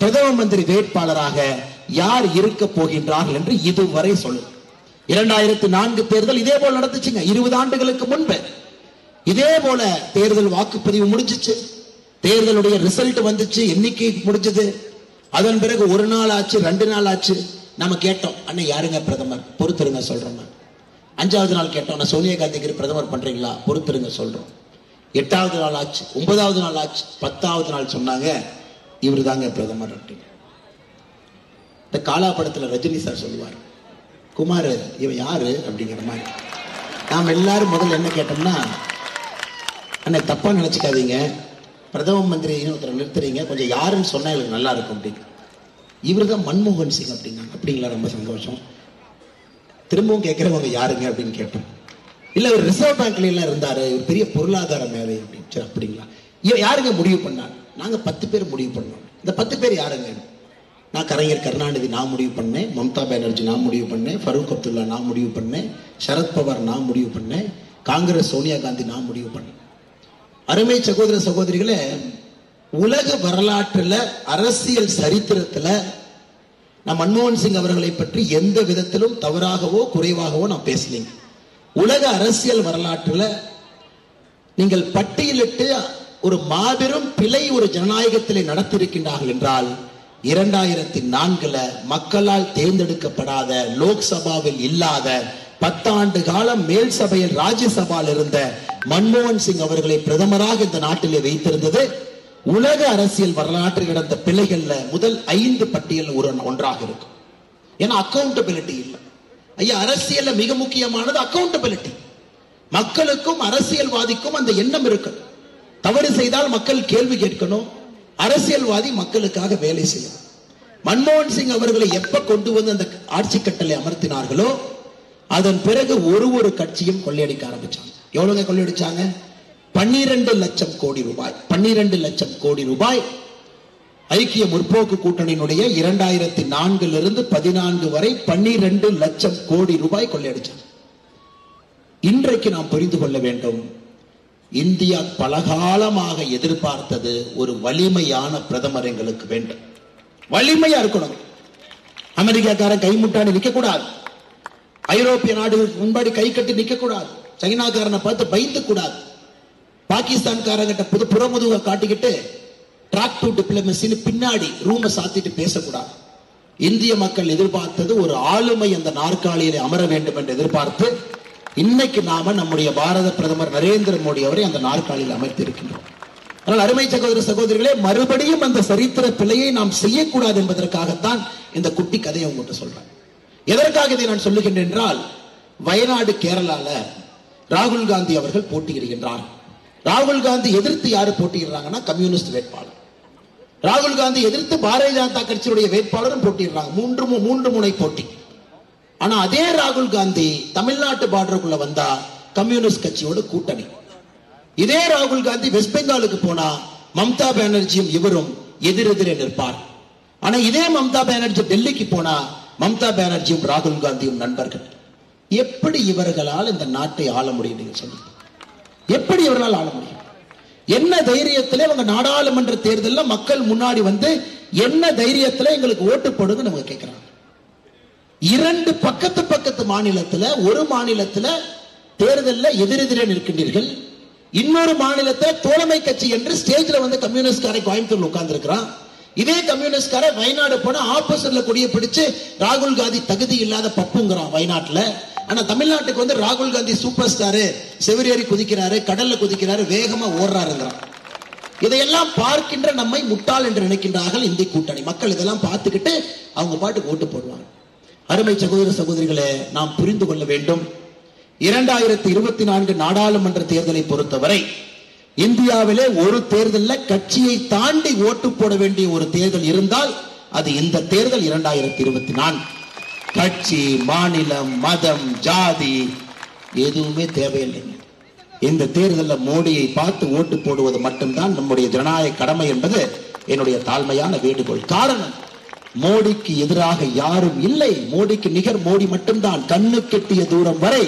பிரதம மந்திரி வேட்பாளராக யார் இருக்க போகின்றார்கள் என்று இதுவரை சொல்லு. 2004 தேர்தல் இதே போல நடந்துச்சுங்க. 20 ஆண்டுகளுக்கு முன்பு இதே போல தேர்தல் வாக்குப்பதிவு முடிஞ்சிச்சு, தேர்தலுடைய ரிசல்ட் வந்துச்சு, எண்ணிக்கை முடிஞ்சது. அதன் பிறகு ஒரு நாள் ஆச்சு, 2 நாள் ஆச்சு. நம்ம கேட்டோம், அண்ணன் யாருங்க பிரதமர், பொறுத்திருங்க சொல்றோம். 5வது நாள் கேட்டோம், நான் சோனியா காந்திக்கு பிரதமர் பண்றீங்களா, பொறுத்திருங்க சொல்றோம். 8வது நாள் ஆச்சு, 9வது நாள் ஆச்சு, 10வது நாள் சொன்னாங்க இவரு தாங்க பிரதமர் அப்படின்னு. இந்த காலா படத்துல ரஜினி சார் சொல்லுவார், குமார் இவன் யாரு அப்படிங்கிற மாதிரி. நாம் எல்லாரும் முதல்ல என்ன கேட்டோம்னா, அண்ணன் தப்பா நினைச்சுக்காதீங்க, பிரதம மந்திரி ஒருத்தர் நிறுத்துறீங்க, கொஞ்சம் யாருன்னு சொன்னா எனக்கு நல்லா இருக்கும் அப்படின்னு. இவர் தான் மன்மோகன் சிங் அப்படின்னாங்க. அப்படிங்களா, ரொம்ப சந்தோஷம். திரும்பவும் கேட்கிறவங்க யாருங்க அப்படின்னு கேட்டோம். இல்ல ஒரு ரிசர்வ் பேங்க்ல எல்லாம் இருந்தாரு, ஒரு பெரிய பொருளாதார மேதை அப்படின்னு. அப்படிங்களா, யாருங்க முடிவு பண்ணாங்க? நாங்க 10 பேர் முடிவு பண்ணோம். இந்த 10 பேர் யாருங்க? நான் கலைஞர் கருணாநிதி நான் முடிவு பண்ணேன், மம்தா பானர்ஜி நான் முடிவு பண்ணேன், ஃபரூக் அப்துல்லா நான் முடிவு பண்ணேன், சரத்பவார் நான் முடிவு பண்ணேன், காங்கிரஸ் சோனியா காந்தி நான் முடிவு பண்ணேன். அருமை சகோதர சகோதரிகளே, உலக வரலாற்றுல அரசியல் சரித்திரத்துல நான் மன்மோகன் சிங் அவர்களை பற்றி எந்த விதத்திலும் தவறாகவோ குறைவாகவோ நான் பேசலீங்க. உலக அரசியல் வரலாற்றுல நீங்கள் பட்டியலிட்டு ஒரு மாபெரும் பிழை ஒரு ஜனநாயகத்திலே நடத்தியிருக்கின்றார்கள் என்றால் 2004 மக்களால் தேர்ந்தெடுக்கப்படாத, லோக்சபாவில் இல்லாத, 10 ஆண்டு காலம் மேல் சபையில் ராஜ்யசபாவில் இருந்த மன்மோகன் சிங் அவர்களை பிரதமராக இந்த நாட்டிலே வைத்திருந்தது உலக அரசியல் வரலாற்றில் நடந்த பிழைகள்ல முதல் 5 பட்டியல் ஒன்றாக இருக்கும். ஏன்னா அக்கௌண்டபிலிட்டி இல்லை ஐயா. அரசியல்ல மிக முக்கியமானது அக்கௌண்டபிலிட்டி. மக்களுக்கும் அரசியல்வாதிக்கும் அந்த எண்ணம் இருக்கு. தவறு செய்தால் மக்கள் கேள்வி கேட்கணும், அரசியல்வாதி மக்களுக்காக வேலை செய்யணும். மன்மோகன் சிங் அவர்களை எப்ப கொண்டு வந்து அந்த ஆட்சி கட்டளை அமர்த்தினார்களோ அதன் பிறகு ஒரு கட்சியும் கொள்ளையடிக்க ஆரம்பிச்சாங்க. எவ்வளவுங்க கொள்ளையடிச்சாங்க? 12 லட்சம் கோடி ரூபாய். 12 லட்சம் கோடி ரூபாய் ஐக்கிய முற்போக்கு கூட்டணியினுடைய 2004 14 வரை 12 லட்சம் கோடி ரூபாய் கொள்ளையடிச்சாங்க. இன்றைக்கு நாம் புரிந்து கொள்ள வேண்டும், இந்தியா பலகாலமாக எதிர்பார்த்தது ஒரு வலிமையான பிரதமர் எங்களுக்கு வேண்டும். வலிமையா இருக்கணும். அமெரிக்காக்காரன் கைமுட்டாடி நிக்க கூடாது, ஐரோப்பிய நாடுகளுக்கு முன்பாடி கை கட்டி நிக்க கூடாது, சைனாக்காரனை பார்த்து பயந்து கூடாது, பாகிஸ்தான்காரங்கிட்ட புறமுதுக காட்டிக்கிட்டு டிராக் டு டிப்ளமசின்னு பின்னாடி ரூமை சாத்திட்டு பேசக்கூடாது. இந்திய மக்கள் எதிர்பார்த்தது ஒரு ஆளுமை அந்த நாற்காலியிலே அமர வேண்டும் என்று எதிர்பார்த்து இன்னைக்கு நாம நம்முடைய பாரத பிரதமர் நரேந்திர மோடி அவரை அந்த நாற்காலியில் அமர்த்தி இருக்கின்றோம். ஆனால் அருமை சகோதர சகோதரிகளே, மறுபடியும் அந்த சரித்திர பிழையை நாம் செய்யக்கூடாது என்பதற்காகத்தான் இந்த குட்டி கதையை உங்கள்கிட்ட சொல்றேன். எதற்காக இதை நான் சொல்லுகின்றேன் என்றால், வயநாடு கேரளால ராகுல் காந்தி அவர்கள் போட்டியிடுகின்றார். ராகுல் காந்தி எதிர்த்து யாரு போட்டியிடுறாங்கன்னா கம்யூனிஸ்ட் வேட்பாளர். ராகுல் காந்தி எதிர்த்து பாரதிய ஜனதா கட்சியுடைய வேட்பாளரும் போட்டியிடுறாங்க. மூன்று முனை போட்டி. ஆனா அதே ராகுல் காந்தி தமிழ்நாட்டு பார்டருக்குள்ள வந்தா கம்யூனிஸ்ட் கட்சியோட கூட்டணி. இதே ராகுல் காந்தி வெஸ்ட் பெங்காலுக்கு போனா மம்தா பானர்ஜியும் இவரும் எதிரெதிரே நிற்பார். ஆனா இதே மம்தா பானர்ஜி டெல்லிக்கு போனா மம்தா பானர்ஜியும் ராகுல் காந்தியும் நண்பர்கள். எப்படி இவர்களால் இந்த நாட்டை ஆள முடியும்? நீங்க சொல்லுங்க, எப்படி இவர்களால் ஆள முடியும்? என்ன தைரியத்திலே அவங்க நாடாளுமன்ற தேர்தலில் மக்கள் முன்னாடி வந்து என்ன தைரியத்திலே எங்களுக்கு ஓட்டு போடுங்க நம்ம கேட்கிறாங்க. 2 பக்கத்து மாநிலத்துல, ஒரு மாநிலத்துல தேர்தலில் எதிரெதிரே நிற்கின்றீர்கள், இன்னொரு மாநிலத்தை தோழமை கட்சி என்று ஸ்டேஜ்ல வந்து கம்யூனிஸ்ட்காரை கோயம்புத்தூர்ல உட்கார்ந்து இருக்கிறான். இதே கம்யூனிஸ்ட்கார வயநாடு போனா ஆப்போசிட்ல கொடியை பிடிச்சு ராகுல் காந்தி தகுதி இல்லாத பப்புங்கிறான் வயநாட்டுல. ஆனா தமிழ்நாட்டுக்கு வந்து ராகுல் காந்தி சூப்பர் ஸ்டாரு, செவிரேறி குதிக்கிறாரு, கடல்ல குதிக்கிறாரு, வேகமா ஓடுறாருங்கிறான். இதையெல்லாம் பார்க்கின்ற நம்மை முட்டாள் என்று நினைக்கின்றார்கள் இந்திய கூட்டணி மக்கள். இதெல்லாம் பார்த்துக்கிட்டு அவங்க பாட்டுக்கு ஓட்டு போடுவாங்க. அருமை சகோதர சகோதரிகளே, நாம் புரிந்து கொள்ள வேண்டும், 2024 நாடாளுமன்ற தேர்தலை பொறுத்தவரை இந்தியாவிலே ஒரு தேர்தலில் கட்சியை தாண்டி ஓட்டு போட வேண்டிய ஒரு தேர்தல் இருந்தால் அது இந்த தேர்தல் 2024. கட்சி, மாநிலம், மதம், ஜாதி எதுவுமே தேவையில்லை. இந்த தேர்தலில் மோடியை பார்த்து ஓட்டு போடுவது மட்டும்தான் நம்முடைய ஜனநாயக கடமை என்பது என்னுடைய தாழ்மையான வேண்டுகோள். காரணம், மோடிக்கு எதிராக யாரும் இல்லை. மோடிக்கு நிகர் மோடி மட்டும்தான். கண்ணு கெட்டிய தூரம் வரை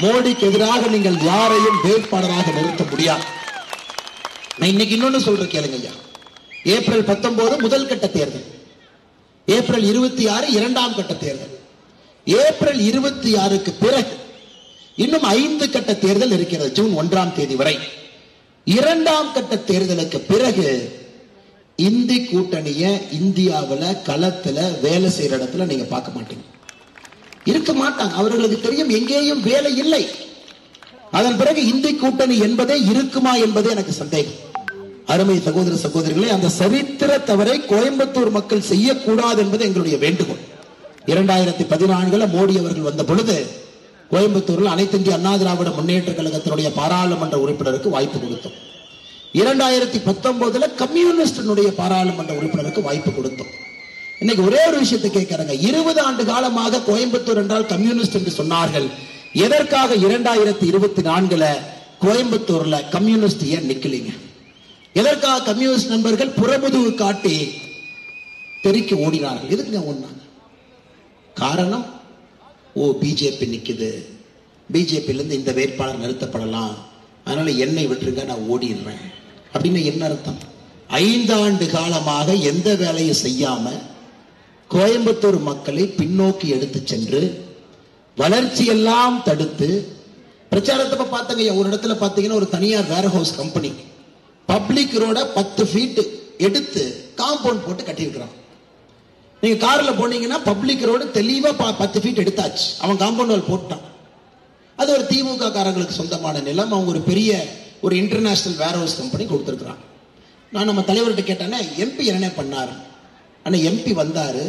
மோடிக்கு எதிராக நீங்கள் யாரையும் வேட்பாளராக நிறுத்த முடியாது. நான் இன்னைக்கு இன்னொன்னு சொல்றேன் கேளுங்க ஐயா. ஏப்ரல் 19 முதல் கட்ட தேர்தல். ஏப்ரல் 26 இரண்டாம் கட்ட தேர்தல். ஏப்ரல் 26க்கு பிறகு இன்னும் 5 கட்ட தேர்தல் இருக்கிறது, ஜூன் 1ஆம் தேதி வரை. இரண்டாம் கட்ட தேர்தலுக்கு பிறகு இந்தி கூட்டணிய இந்தியாவில் களத்துல வேலை செய்யற இடத்துல நீங்க பார்க்க மாட்டீங்க, இருக்க மாட்டாங்க. அவர்களுக்கு தெரியும் எங்கேயும் வேலை இல்லை. அதன் பிறகு இந்தி கூட்டணி என்பதே இருக்குமா என்பதே எனக்கு சந்தேகம். அருமை சகோதர சகோதரிகளே, அந்த சரித்திர தவறை கோயம்புத்தூர் மக்கள் செய்யக்கூடாது என்பது எங்களுடைய வேண்டுகோள். 2014 மோடி அவர்கள் வந்த பொழுது கோயம்புத்தூரில் அனைத்து இந்திய அண்ணா திராவிட முன்னேற்ற கழகத்தினுடைய பாராளுமன்ற உறுப்பினருக்கு வாய்ப்பு கொடுத்தோம். 2019 கம்யூனிஸ்டினுடைய பாராளுமன்ற உறுப்பினருக்கு வாய்ப்பு கொடுத்தோம். இன்னைக்கு ஒரே ஒரு விஷயத்தை கேட்கிறாங்க, 20 ஆண்டு காலமாக கோயம்புத்தூர் என்றால் கம்யூனிஸ்ட் என்று சொன்னார்கள். எதற்காக 2024 கோயம்புத்தூர்ல கம்யூனிஸ்ட் ஏன் நிக்கலீங்க? எதற்காக கம்யூனிஸ்ட் நண்பர்கள் புறமுதுகு காட்டி தெறிக்கு ஓடினார்கள்? எதுக்குங்க ஓடினாங்க? காரணம், பிஜேபி நிக்குது, பிஜேபியில இருந்து இந்த வேட்பாளர் நிறுத்தப்படலாம், அதனால என்னை விட்டுருங்க, நான் ஓடிடுறேன் அப்படின்னு என்ன அர்த்தம்? 5 ஆண்டு காலமாக எந்த வேலையும் செய்யாம கோயம்புத்தூர் மக்களை பின்னோக்கி எடுத்து சென்று வளர்ச்சி எல்லாம் தடுத்து பிரச்சாரத்தை பார்த்தாங்க. ஒரு இடத்துல பாத்தீங்கன்னா ஒரு தனியார் வேர் ஹவுஸ் கம்பெனி பப்ளிக் ரோட 10 ஃபீட் எடுத்து காம்பவுண்ட் போட்டு கட்டியிருக்கிறான். நீங்க கார்ல போனீங்கன்னா பப்ளிக் ரோடு தெளிவா 10 ஃபீட் எடுத்தாச்சு, அவன் காம்பவுண்ட் வால் போட்டான். அது ஒரு திமுக காரங்களுக்கு சொந்தமான நிலம். அவங்க ஒரு பெரிய ஒரு இன்டர்நேஷனல் வேர் ஹவுஸ் கம்பெனி கொடுத்துருக்கிறான். நான் நம்ம தலைவர்கிட்ட கேட்டேன்னா எம்பி என்ன பண்ணாரு? ஆனா எம்பி வந்தாரு,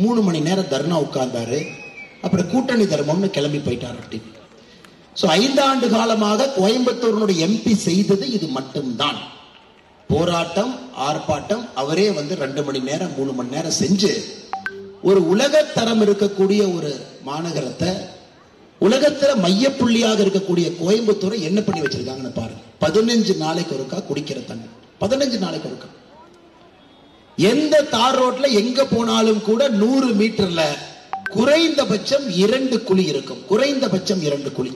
3 மணி நேரம் தர்ணா உட்கார்ந்தாரு, அப்புறம் கூட்டணி தர்மம்னு கிளம்பி போயிட்டார் அப்படின்னு. 5 ஆண்டு காலமாக கோயம்புத்தூரினுடைய எம்பி செய்தது இது மட்டும்தான். போராட்டம், ஆர்ப்பாட்டம். அவரே 2 மணி நேரம் 3 மணி நேரம் செஞ்சு ஒரு உலக தரம் இருக்கக்கூடிய ஒரு மாநகரத்தை, உலகத்துல மையப்புள்ளியாக இருக்கக்கூடிய கோயம்புத்தூரை என்ன பண்ணி வச்சிருக்காங்கன்னு பாருங்க. 15 நாளைக்கு ஒருக்கா குடிக்கிற தண்ணி, 15 நாளைக்கு ஒருக்கா. எந்த தார் ரோட்ல எங்க போனாலும் கூட 100 மீட்டர்ல குறைந்தபட்சம் 2 குழி இருக்கும், குறைந்தபட்சம் 2 குழி.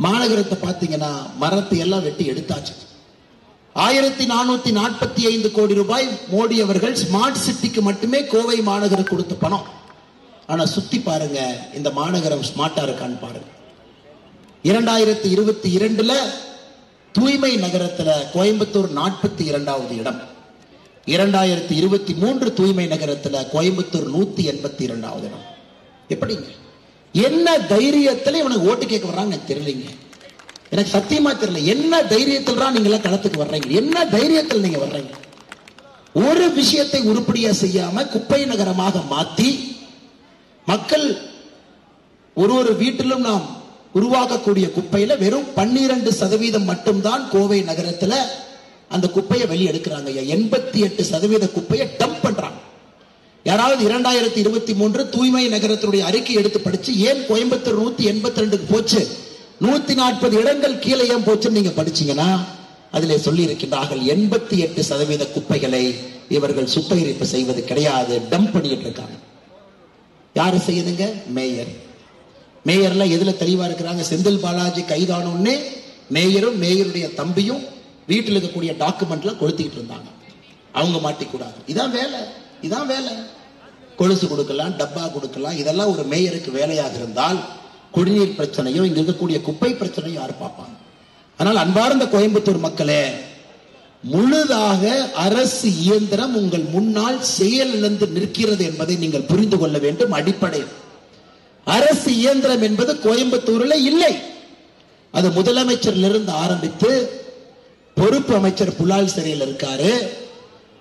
மாநகரத்தை பாத்தீங்கன்னா மரத்தை எல்லாம் வெட்டி எடுத்தாச்சு. 1445 கோடி ரூபாய் மோடி அவர்கள் ஸ்மார்ட் சிட்டிக்கு மட்டுமே கோவை மாநகரம் கொடுத்த பணம். ஆனா சுத்தி பாருங்க, இந்த மாநகரம் ஸ்மார்ட்டா இருக்கான்னு பாருங்க. 2022 தூய்மை நகரத்துல கோயம்புத்தூர் 42வது இடம். 2023 தூய்மை நகரத்துல கோயம்புத்தூர் 182வது இடம். எப்படிங்க? என்ன தைரியத்துல இவனுக்கு ஓட்டு கேட்க வர்றாங்க தெரியலீங்க. எனக்கு சத்தியமா தெரியல, என்ன தைரியத்தில் நீங்க எல்லாம் களத்துக்கு வர்றீங்க? என்ன தைரியத்தில் நீங்க வர்றீங்க? ஒரு விஷயத்தை உருப்படியா செய்யாம குப்பை நகரமாக மாத்தி மக்கள் ஒரு வீட்டிலும் நாம் உருவாக்கக்கூடிய குப்பையில வெறும் 12% மட்டும்தான் கோவை நகரத்துல அந்த குப்பையை வெளியே எடுக்கிறாங்க. 88% குப்பையை டம்ப் பண்றாங்க. யாராவது 2023 தூய்மை நகரத்தினுடைய அறிக்கை எடுத்து படிச்சு ஏன் கோயம்புத்தூர் 182க்கு போச்சு, 140 இடங்கள் கீழே ஏன் போச்சுன்னு நீங்க படிச்சீங்கன்னா அதிலே சொல்லி இருக்கின்றார்கள் 88% குப்பைகளை இவர்கள் சுத்திகரிப்பு செய்வது கிடையாது, டம்ப் பண்ணிட்டு இருக்காங்க. யாரு செய்யுதுங்க? மேயர். மேயர்லாம் எதுல தெளிவா இருக்கிறாங்க? செந்தில் பாலாஜி கைதானோன்னு மேயரும் மேயருடைய தம்பியும் வீட்டில் இருக்கக்கூடிய டாக்குமெண்ட்லாம் கொளுத்திக்கிட்டு இருந்தாங்க. அவங்க மாட்டிக்கூடாது. இதான் வேலை, இதான் வேலை. கொலுசு கொடுக்கலாம், டப்பா கொடுக்கலாம், இதெல்லாம் ஒரு மேயருக்கு வேலையாக இருந்தால் குடிநீர் பிரச்சனையும் இங்க இருக்கக்கூடிய குப்பை பிரச்சனையும் யார் பார்ப்பாங்க? ஆனால் அன்பார்ந்த கோயம்புத்தூர் மக்களே, முழுதாக அரசு இயந்திரம் உங்கள் முன்னால் செயலிழந்து நிற்கிறது என்பதை நீங்கள் புரிந்து கொள்ள வேண்டும். அடிப்படை அரசு இயந்திரம் என்பது கோயம்புத்தூரில் இல்லை. அது முதலமைச்சரிலிருந்து ஆரம்பித்து பொறுப்பு அமைச்சர் புலால் சிறையில் இருக்காரு.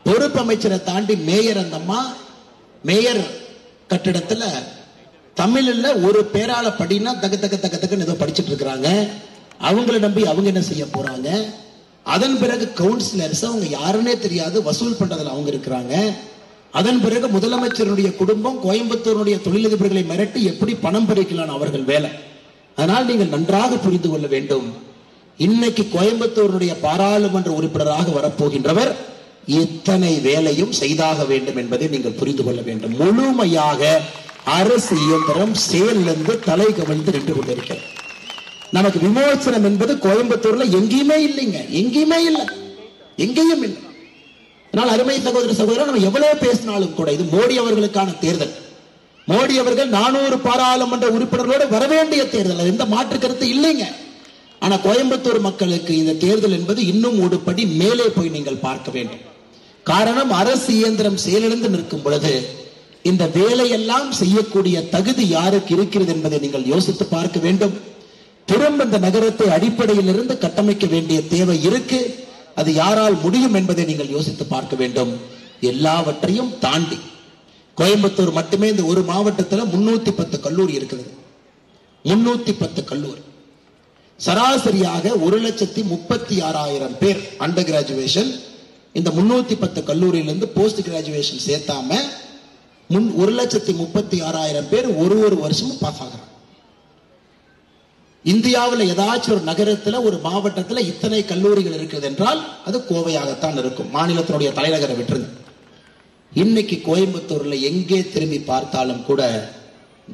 பொறுப்பு அமைச்சரை தாண்டி மேயர், அந்த அம்மா மேயர் கட்டிடத்துல தமிழ்ல ஒரு பேரால படினா தக தக தக தகன்னு ஏதோ படிச்சுட்டு இருக்கிறாங்க. அவங்களை நம்பி அவங்க என்ன செய்ய போறாங்க? அதன் பிறகு கவுன்சிலர்ஸ், அவங்க யாருன்னே தெரியாது, வசூல் பண்றதுல அவங்க இருக்கிறாங்க. அதன் பிறகு முதலமைச்சருடைய குடும்பம் கோயம்புத்தூருடைய தொழிலதிபர்களை மிரட்டி எப்படி பணம் பறிக்கலாம் அவர்கள் வேலை. அதனால் நீங்கள் நன்றாக புரிந்து கொள்ள வேண்டும், இன்னைக்கு கோயம்புத்தூருடைய பாராளுமன்ற உறுப்பினராக வரப்போகின்றவர் இத்தனை வேலையும் செய்தாக வேண்டும் என்பதை நீங்கள் புரிந்து கொள்ள வேண்டும். முழுமையாக அரசு இயந்திரம் செயலிலிருந்து தலை கவிழ்ந்து நின்று கொண்டிருக்கிறது. நமக்கு விமோசனம் என்பது கோயம்புத்தூர்ல எங்கேயுமே இல்லைங்க, எங்கேயுமே இல்லை, எங்கேயும் இல்லை. அதனால் அருமை சகோதர சகோதரர், நம்ம எவ்வளவு பேசினாலும் கூட இது மோடி அவர்களுக்கான தேர்தல். மோடி அவர்கள் 400 பாராளுமன்ற உறுப்பினர்களோடு வரவேண்டிய தேர்தல், எந்த மாற்று கருத்து இல்லைங்க. ஆனா கோயம்புத்தூர் மக்களுக்கு இந்த தேர்தல் என்பது இன்னும் ஒரு படி மேலே போய் நீங்கள் பார்க்க வேண்டும். காரணம், அரசு இயந்திரம் செயலிழந்து நிற்கும் பொழுது இந்த வேலையெல்லாம் செய்யக்கூடிய தகுதி யாருக்கு இருக்கிறது என்பதை நீங்கள் யோசித்து பார்க்க வேண்டும். திரும்ப இந்த நகரத்தை அடிப்படையில் இருந்து கட்டமைக்க வேண்டிய தேவை இருக்கு. அது யாரால் முடியும் என்பதை நீங்கள் யோசித்து பார்க்க வேண்டும். எல்லாவற்றையும் தாண்டி கோயம்புத்தூர் மட்டுமே இந்த ஒரு மாவட்டத்தில் 310 கல்லூரி இருக்குது. 310 கல்லூரி, சராசரியாக 1,36,000 பேர் அண்டர் கிராஜுவேஷன். இந்த 310 கல்லூரியிலிருந்து போஸ்ட் கிராஜுவேஷன் சேர்த்தாம 1,36,000 பேர் ஒரு வருஷமும் பாஸ் ஆகிறாங்க. இந்தியாவில் ஏதாச்சும் ஒரு நகரத்தில், ஒரு மாவட்டத்தில் இத்தனை கல்லூரிகள் இருக்குது என்றால் அது கோவையாகத்தான் இருக்கும். மாநிலத்தினுடைய தலைநகரை விட்டுருங்க. இன்னைக்கு கோயம்புத்தூர்ல எங்கே திரும்பி பார்த்தாலும் கூட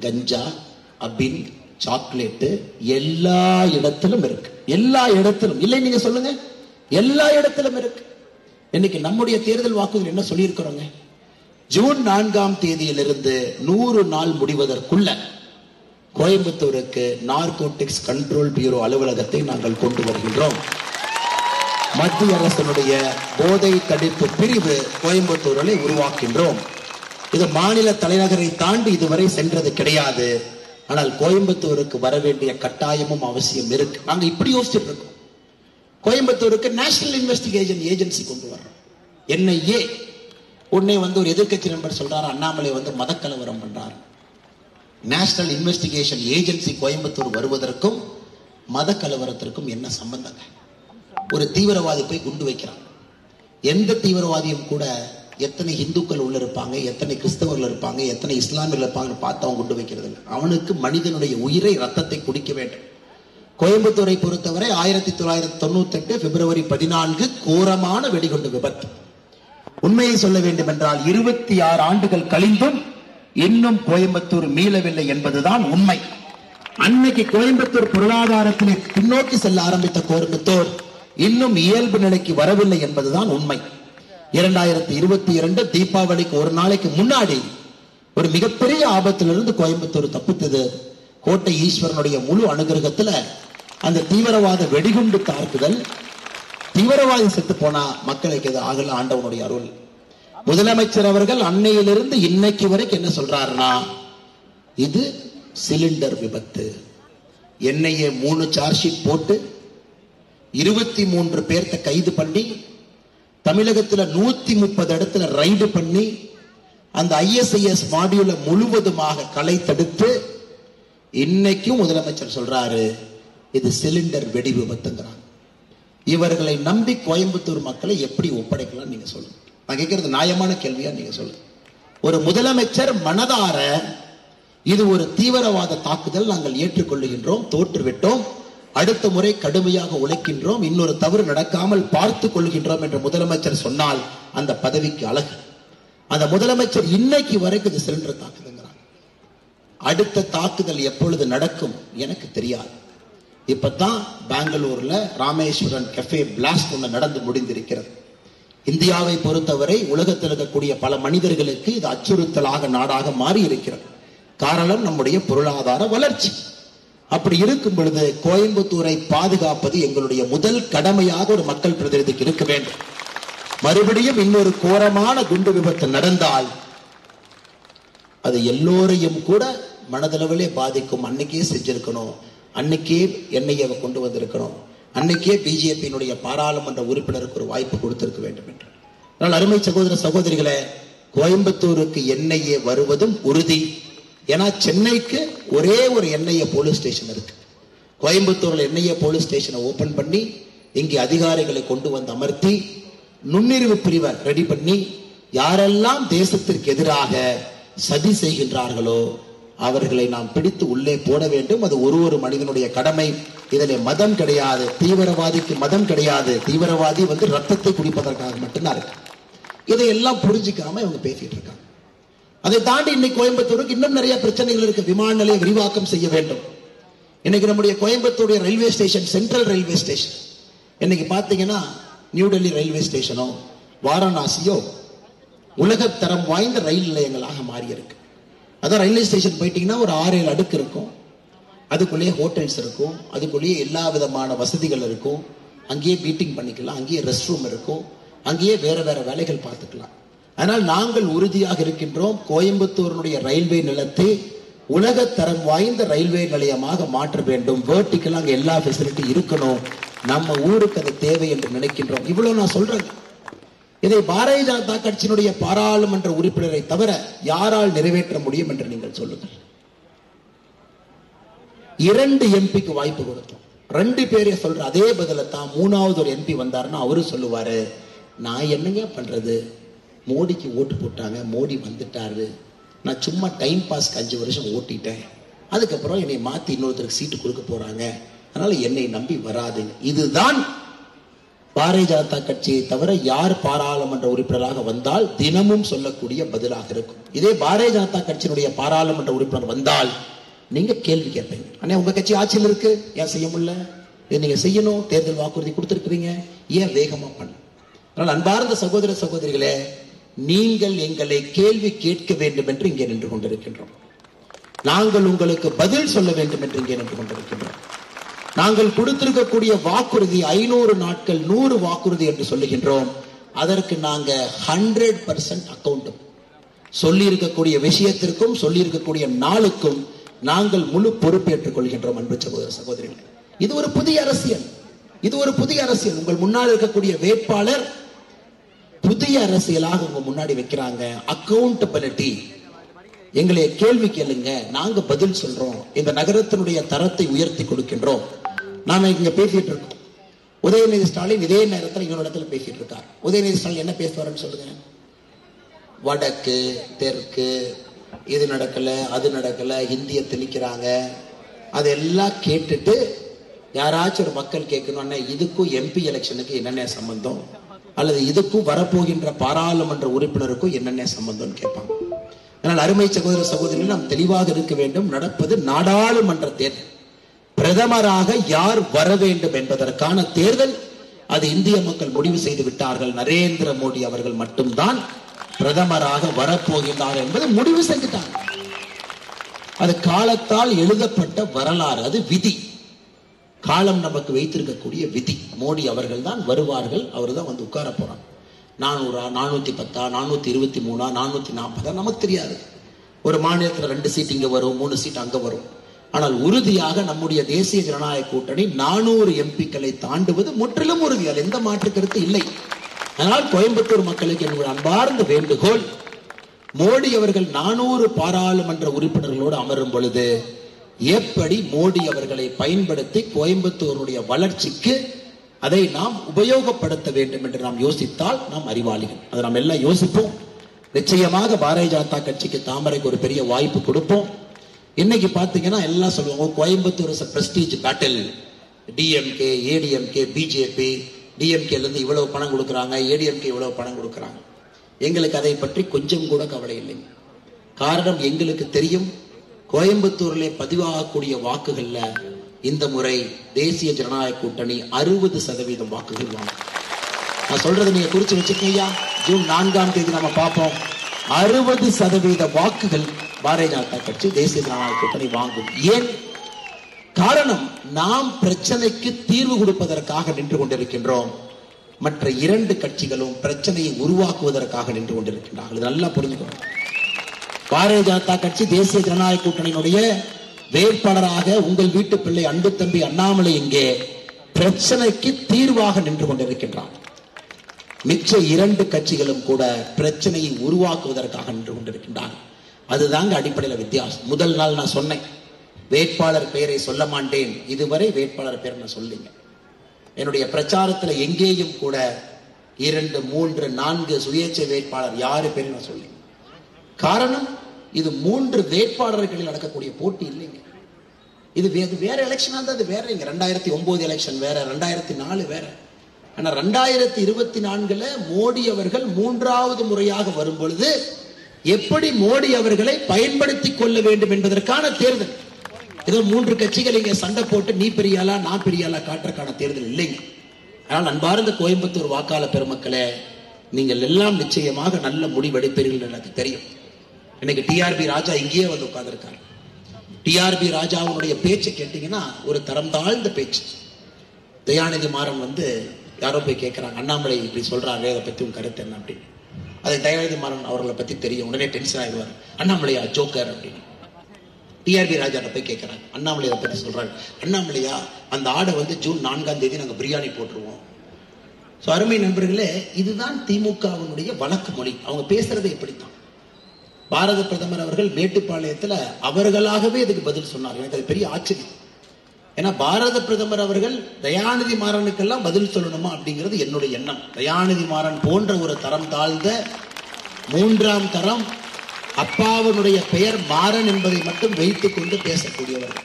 கஞ்சா, அபின், சாக்லேட்டு எல்லா இடத்திலும் இருக்கு. எல்லா இடத்திலும் இல்லை, நீங்க சொல்லுங்க, எல்லா இடத்திலும் இருக்கு. இன்னைக்கு நம்முடைய தேர்தல் வாக்குறுதி என்ன சொல்லியிருக்கிறோங்க? ஜூன் 4ஆம் தேதியிலிருந்து 100 நாள் முடிவதற்குள்ள கோயம்புத்தூருக்கு நார்கோட்டிக்ஸ் கண்ட்ரோல் பியூரோ அலுவலகத்தை நாங்கள் கொண்டு வருகின்றோம். மத்திய அரசினுடைய போதை தடுப்பு பிரிவு கோயம்புத்தூரில் உருவாக்கின்றோம். இது மாநில தலைநகரை தாண்டி இதுவரை சென்றது கிடையாது. ஆனால் கோயம்புத்தூருக்கு வர வேண்டிய கட்டாயமும் அவசியம் இருக்கு. நாங்க இப்படி யோசிச்சுட்டு இருக்கோம். கோயம்புத்தூருக்கு நேஷனல் இன்வெஸ்டிகேஷன் ஏஜென்சி கொண்டு வர்றோம், NIA. உடனே ஒரு எதிர்கட்சி நண்பர் சொல்றாரு, அண்ணாமலை மதக்கலவரம் பண்றாரு. நேஷனல் இன்வெஸ்டிகேஷன் ஏஜென்சி கோயம்புத்தூர் வருவதற்கும் மத கலவரத்திற்கும் என்ன சம்பந்தங்க? ஒரு தீவிரவாதி போய் குண்டு வைக்கிறான். எந்த தீவிரவாதியும் கூட எத்தனை இந்துக்கள் உள்ள இருப்பாங்க, எத்தனை கிறிஸ்தவர்கள் இருப்பாங்க, எத்தனை இஸ்லாமியர்கள் இருப்பாங்கன்னு பார்த்து அவன் குண்டு வைக்கிறது இல்லை. அவனுக்கு மனிதனுடைய உயிரை, ரத்தத்தை குடிக்க வேண்டும். கோயம்புத்தூரை பொறுத்தவரை 1998 பிப்ரவரி 14 கோரமான வெடிகுண்டு விபத்து. உண்மையை சொல்ல வேண்டும் என்றால் 26 ஆண்டுகள் கழிந்தும் இன்னும் கோயம்புத்தூர் மீளவில்லை என்பதுதான் உண்மை. அன்னைக்கு கோயம்புத்தூர் பொருளாதாரத்திலே பின்னோக்கி செல்ல ஆரம்பித்த கோயம்புத்தூர் இன்னும் இயல்பு நிலைக்கு வரவில்லை என்பதுதான் உண்மை. 2022 தீபாவளிக்கு ஒரு நாளைக்கு முன்னாடி ஒரு மிகப்பெரிய ஆபத்திலிருந்து கோயம்புத்தூர் தப்பித்தது. கோட்டை ஈஸ்வரனுடைய முழு அனுகிரகத்துல அந்த தீவிரவாத வெடிகுண்டு தாக்குதல், தீவிரவாதி செத்து போனா மக்களுக்கு எது ஆகல, ஆண்டவனுடைய அருள். முதலமைச்சர் அவர்கள் அன்னையிலிருந்து இன்னைக்கு வரைக்கும் என்ன சொல்றாருன்னா, இது சிலிண்டர் விபத்து. NIA 3 சார்ஜ் ஷீட் போட்டு 23 பேர்த்த கைது பண்ணி, தமிழகத்துல 130 இடத்துல ரைடு பண்ணி, அந்த ISIS மாடியூல முழுவதுமாக களை தடுத்து, இன்னைக்கும் முதலமைச்சர் சொல்றாரு இது சிலிண்டர் வெடி விபத்துங்கிறாங்க. இவர்களை நம்பி கோயம்புத்தூர் மக்களை எப்படி ஒப்படைக்கலாம் நீங்க சொல்லுங்க. நான் கேட்கறது நியாயமான கேள்வியா? நீங்க சொல்லுங்க. ஒரு முதலமைச்சர் மனதார இது ஒரு தீவிரவாத தாக்குதல், நாங்கள் ஏற்றுக்கொள்ளுகின்றோம், தோற்றுவிட்டோம், அடுத்த முறை கடுமையாக உழைக்கின்றோம், இன்னொரு தவறு நடக்காமல் பார்த்துக் கொள்கின்றோம் என்று முதலமைச்சர் சொன்னால் அந்த பதவிக்கு அழகு. அந்த முதலமைச்சர் இன்னைக்கு வரைக்கும் இது சிலிண்டர் தாக்குதுங்கிறாங்க. அடுத்த தாக்குதல் எப்பொழுது நடக்கும் எனக்கு தெரியாது. இப்பதான் பெங்களூர்ல ராமேஸ்வரன் கஃபே பிளாஸ்ட் ஒன்று நடந்து முடிந்திருக்கிறது. இந்தியாவை பொறுத்தவரை உலகத்தில் இருக்கக்கூடிய பல மனிதர்களுக்கு இது அச்சுறுத்தலாக நாடாக மாறி இருக்கிறது. காரணம் நம்முடைய பொருளாதார வளர்ச்சி. அப்படி இருக்கும் பொழுது கோயம்புத்தூரை பாதுகாப்பது எங்களுடைய முதல் கடமையாக ஒரு மக்கள் பிரதிநிதிக்கு இருக்க வேண்டும். மறுபடியும் இன்னொரு கோரமான குண்டு விபத்து நடந்தால் அது எல்லோரையும் கூட மனதளவிலே பாதிக்கும். அன்னைக்கே செஞ்சிருக்கணும், அன்னைக்கே NIA கொண்டு வந்திருக்கணும், அன்னைக்கே பிஜேபியினுடைய பாராளுமன்ற உறுப்பினருக்கு ஒரு வாய்ப்பு கொடுத்திருக்க வேண்டும் என்று. ஆனால் அருமை சகோதர சகோதரிகளே, கோயம்புத்தூருக்கு NIA வருவதும் உறுதி. ஏன்னா சென்னைக்கு ஒரே ஒரு NIA போலீஸ் ஸ்டேஷன் இருக்கு. கோயம்புத்தூர்ல NIA போலீஸ் ஸ்டேஷனை ஓபன் பண்ணி இங்கே அதிகாரிகளை கொண்டு வந்து அமர்த்தி நுண்ணிரிவு பிரிவை ரெடி பண்ணி யாரெல்லாம் தேசத்திற்கு எதிராக சதி செய்கின்றார்களோ அவர்களை நாம் பிடித்து உள்ளே போட வேண்டும். அது ஒரு மனிதனுடைய கடமை. இதிலே மதம் கிடையாது, தீவிரவாதிக்கு மதம் கிடையாது. தீவிரவாதி ரத்தத்தை குடிப்பதற்காக மட்டும்தான் இருக்கு. இதையெல்லாம் புரிஞ்சிக்காம இவங்க பேசிட்டு இருக்காங்க. அதை தாண்டி இன்னைக்கு கோயம்புத்தூருக்கு இன்னும் நிறைய பிரச்சனைகள் இருக்கு. விமான நிலைய விரிவாக்கம் செய்ய வேண்டும். இன்னைக்கு நம்முடைய கோயம்புத்தூருடைய railway station, central railway station, இன்னைக்கு பாத்தீங்கன்னா நியூ டெல்லி ரயில்வே ஸ்டேஷனோ வாரணாசியோ உலகத்தரம் வாய்ந்த ரயில் நிலையங்களாக மாறி இருக்கு. அதான் ரயில்வே ஸ்டேஷன் போயிட்டீங்கன்னா ஒரு 6-7 அடுக்கு இருக்கும், அதுக்குள்ளேயே ஹோட்டல்ஸ் இருக்கும், அதுக்குள்ளேயே எல்லா விதமான வசதிகள் இருக்கும், அங்கேயே மீட்டிங் பண்ணிக்கலாம், அங்கேயே ரெஸ்ட் ரூம் இருக்கும், அங்கேயே வேற வேற வேலைகள் பார்த்துக்கலாம். ஆனால் நாங்கள் உறுதியாக இருக்கின்றோம், கோயம்புத்தூருடைய ரயில்வே நிலையத்தை உலகத்தரம் வாய்ந்த ரயில்வே நிலையமாக மாற்ற வேண்டும். வெர்டிக்கல் அங்கே எல்லா ஃபெசிலிட்டி இருக்கணும், நம்ம ஊருக்கு அது தேவை என்று நினைக்கின்றோம். இவ்வளவு நான் சொல்றேன். இதை பாரதிய ஜனதா கட்சியினுடைய பாராளுமன்ற உறுப்பினரை தவிர யாரால் நிறைவேற்ற முடியும் என்று நீங்கள் சொல்லுங்கள். 2 எம்பிக்கு வாய்ப்பு கொடுத்தோம், 2 பேரே சொல்ற அதே பதில தான் 3வது ஒரு எம்பி வந்தாருன்னா அவரு சொல்லுவாரு, நான் என்னங்க பண்றது, மோடிக்கு ஓட்டு போட்டாங்க, மோடி வந்துட்டாரு, நான் சும்மா டைம் பாஸ்க்கு 5 வருஷம் ஓட்டிட்டேன், அதுக்கப்புறம் என்னை மாத்தி இன்னொருத்தருக்கு சீட்டு கொடுக்க போறாங்க, அதனால என்னை நம்பி வராது. இதுதான் பாரதிய ஜனதா கட்சியை தவிர யார் பாராளுமன்ற உறுப்பினராக வந்தால் தினமும் சொல்லக்கூடிய பதிலாக இருக்கும். இதே பாரதிய ஜனதா கட்சியினுடைய பாராளுமன்ற உறுப்பினர் வந்தால் நீங்க கேள்வி கேட்பீங்க, அண்ணே உங்க கட்சி ஆட்சியில் இருக்கு, ஏன் செய்ய முடியல, இது நீங்க செய்யணும், தேர்தல் வாக்குறுதி கொடுத்திருக்கிறீங்க, ஏன் வேகமா பண்ண. அதனால் அன்பார்ந்த சகோதர சகோதரிகளே, நீங்கள் எங்களை கேள்வி கேட்க வேண்டும் என்று இங்கே நின்று கொண்டிருக்கின்றோம். நாங்கள் உங்களுக்கு பதில் சொல்ல வேண்டும் என்று இங்கே நின்று கொண்டிருக்கின்றோம். நாங்கள் கொடுத்திருக்கக்கூடிய வாக்குறுதி 500 நாட்கள் 100 வாக்குறுதி என்று சொல்லுகின்றோம். அதற்கு நாங்க 100% அக்கௌண்ட் சொல்லி இருக்கக்கூடிய விஷயத்திற்கும் சொல்லி இருக்கக்கூடிய நாளுக்கும் நாங்கள் முழு பொறுப்பேற்றுக் கொள்கின்றோம். அன்பு சகோதர சகோதரிகள், இது ஒரு புதிய அரசியல், இது ஒரு புதிய அரசியல். உங்கள் முன்னால் இருக்கக்கூடிய வேட்பாளர் புதிய அரசியலாக உங்க முன்னாடி வைக்கிறாங்க. அக்கௌண்டபிலிட்டி, எங்களை கேள்வி கேளுங்க, நாங்க பதில் சொல்றோம், இந்த நகரத்தினுடைய தரத்தை உயர்த்தி கொடுக்கின்றோம். நாம இங்க பேசிட்டு இருக்கோம், உதயநிதி ஸ்டாலின் இதே நேரத்தில் இன்னொரு இடத்துல பேசிட்டு இருக்கார். உதயநிதி ஸ்டாலின் என்ன பேசுவாருன்னு சொல்லுங்க. வடக்கு தெற்கு இது நடக்கல அது நடக்கல, ஹிந்தியை திணிக்கிறாங்க, அதெல்லாம் கேட்டுட்டு யாராச்சும் ஒரு மக்கள் கேட்கணும், இதுக்கும் எம்பி எலெக்ஷனுக்கு என்னென்ன சம்பந்தம், அல்லது இதுக்கும் வரப்போகின்ற பாராளுமன்ற உறுப்பினருக்கும் என்னென்ன சம்பந்தம் கேட்பாங்க. ஆனால் அருமை சகோதர சகோதரிகள், நாம் தெளிவாக இருக்க வேண்டும். நடப்பது நாடாளுமன்ற தேர்தல், பிரதமராக யார் வர வேண்டும் என்பதற்கான தேர்தல். அது இந்திய மக்கள் முடிவு செய்து விட்டார்கள். நரேந்திர மோடி அவர்கள் மட்டும்தான் பிரதமராக வரப்போகின்றார் என்பது முடிவு செஞ்சுட்டாங்க. அது காலத்தால் எழுதப்பட்ட வரலாறு, அது விதி, காலம் நமக்கு வைத்திருக்கக்கூடிய விதி. மோடி அவர்கள் தான் வருவார்கள், அவர் தான் வந்து உட்கார போறாங்க. 400, 410, 423, 440 நமக்கு தெரியாது. ஒரு மாநிலத்தில் 2 சீட் இங்க வரும், 3 சீட் அங்க வரும். ஆனால் உறுதியாக நம்முடைய தேசிய ஜனநாயக கூட்டணி 400 எம்பிக்களை தாண்டுவது முற்றிலும் உறுதி, அது எந்த மாற்று கருத்து இல்லை. அதனால் கோயம்புத்தூர் மக்களுக்கு என்னுடைய அன்பார்ந்த வேண்டுகோள், மோடி அவர்கள் 400 பாராளுமன்ற உறுப்பினர்களோடு அமரும் பொழுது எப்படி மோடி அவர்களை பயன்படுத்தி கோயம்புத்தூருடைய வளர்ச்சிக்கு அதை நாம் உபயோகப்படுத்த வேண்டும் என்று நாம் யோசித்தால் நாம் அறிவாளிகள். அதை நாம் எல்லாம் யோசிப்போம். நிச்சயமாக பாரதிய ஜனதா கட்சிக்கு தாமரைக்கு ஒரு பெரிய வாய்ப்பு கொடுப்போம். இன்னைக்கு பாத்தீங்கன்னா எல்லாம் சொல்லுவாங்க, கோயம்புத்தூர் பிரஸ்டீஜ் பேட்டில், டிஎம்கே ஏடிஎம்கே பிஜேபி, டிஎம்கேல இருந்து இவ்வளவு பணம் கொடுக்கறாங்க, ஏடிஎம்கே இவ்வளவு பணம் கொடுக்கறாங்க. எங்களுக்கு அதை பற்றி கொஞ்சம் கூட கவலை இல்லை. காரணம், எங்களுக்கு தெரியும், கோயம்புத்தூரிலே பதிவாகக்கூடிய வாக்குகள்ல இந்த முறை தேசிய ஜனநாயக கூட்டணி 60% வாக்குகள் வாங்கும். நான் சொல்றது நீங்க குறிச்சு வச்சுக்கீங்க. ஜூன் 4ஆம் தேதி நம்ம பார்ப்போம். 60% வாக்குகள் பாரதிய ஜனதா கட்சி தேசிய ஜனநாயக கூட்டணி வாங்கும். ஏன்? காரணம், நாம் பிரச்சனைக்கு தீர்வு கொடுப்பதற்காக நின்று கொண்டிருக்கின்றோம். மற்ற 2 கட்சிகளும் பிரச்சனையை உருவாக்குவதற்காக நின்று கொண்டிருக்கின்றார்கள். நல்லா புரிஞ்சுக்கணும். பாரதிய ஜனதா கட்சி தேசிய ஜனநாயக கூட்டணியினுடைய வேட்பாளராக உங்கள் வீட்டு பிள்ளை அன்பு தம்பி அண்ணாமலை இங்கே பிரச்சனைக்கு தீர்வாக நின்று கொண்டிருக்கின்றார். மிச்ச 2 கட்சிகளும் கூட பிரச்சனையை உருவாக்குவதற்காக நின்று கொண்டிருக்கின்றார். அதுதாங்க அடிப்படையில் வித்தியாசம். முதல் நாள் நான் சொன்னேன், வேட்பாளர் பெயரை சொல்ல மாட்டேன். இதுவரை வேட்பாளர் பெயர் நான் சொல்லுங்க. என்னுடைய பிரச்சாரத்தில் எங்கேயும் கூட 2, 3, 4 சுயேட்சை வேட்பாளர் யாரு பேர் நான் சொல்லுங்க. காரணம், இது 3 வேட்பாளர்களில் நடக்கக்கூடிய போட்டி இல்லைங்க. இது வேற எலெக்ஷனா இருந்தா அது வேற. 2009 எலெக்ஷன் வேற, 2004 வேற. ஆனா 2024 மோடி அவர்கள் 3வது முறையாக வரும் பொழுது எப்படி மோடி அவர்களை பயன்படுத்திக் கொள்ள வேண்டும் என்பதற்கான தேர்தல். ஏதோ 3 கட்சிகள் இங்க சண்டை போட்டு நீ பெரியாளா நான் பெரியாளா காட்டுறக்கான தேர்தல் இல்லைங்க. ஆனால் அன்பார்ந்த கோயம்புத்தூர் வாக்காளர் பெருமக்களே, நீங்கள் எல்லாம் நிச்சயமாக நல்ல முடிவெடுப்பீர்கள் எனக்கு தெரியும். இன்னைக்கு டிஆர்பி ராஜா இங்கேயே வந்து உட்கார்ந்துருக்காரு. டிஆர்பி ராஜாவுடைய பேச்சை கேட்டீங்கன்னா ஒரு தரம் தாழ்ந்த பேச்சு. தயாநிதி மாறன் வந்து யாரோ போய் கேட்கிறாங்க, அண்ணாமலை இப்படி சொல்றாரு, அதை பத்தி உங்க கருத்து என்ன அப்படின்னு. அதை தயாநிதி மாறன் அவர்களை பத்தி தெரியும், உடனே டென்ஷன் ஆயிடுவார். அண்ணாமலையா ஜோக்கர் அப்படின்னு. டிஆர்பி ராஜா போய் கேட்கிறாங்க, அண்ணாமலையை பத்தி சொல்றாரு. அண்ணாமலையா, அந்த ஆடை வந்து ஜூன் 4 நாங்க பிரியாணி போட்டுருவோம். அருமை நண்பர்களே, இதுதான் திமுகவினுடைய வழக்கு மொழி. அவங்க பேசுறது எப்படித்தான். பாரத பிரதமர் அவர்கள் மேட்டுப்பாளையத்துல அவர்களாகவே இதுக்கு பதில் சொன்னார். எனக்கு அது பெரிய ஆச்சரியம். ஏன்னா பாரத பிரதமர் அவர்கள் தயாநிதி மாறனுக்கெல்லாம் பதில் சொல்லணுமா அப்படிங்கிறது என்னுடைய எண்ணம். தயாநிதி மாறன் போன்ற ஒரு தரம் தாழ்ந்த 3ஆம் தரம் அப்பாவனுடைய பெயர் மாறன் என்பதை மட்டும் வைத்துக் கொண்டு பேசக்கூடியவர்.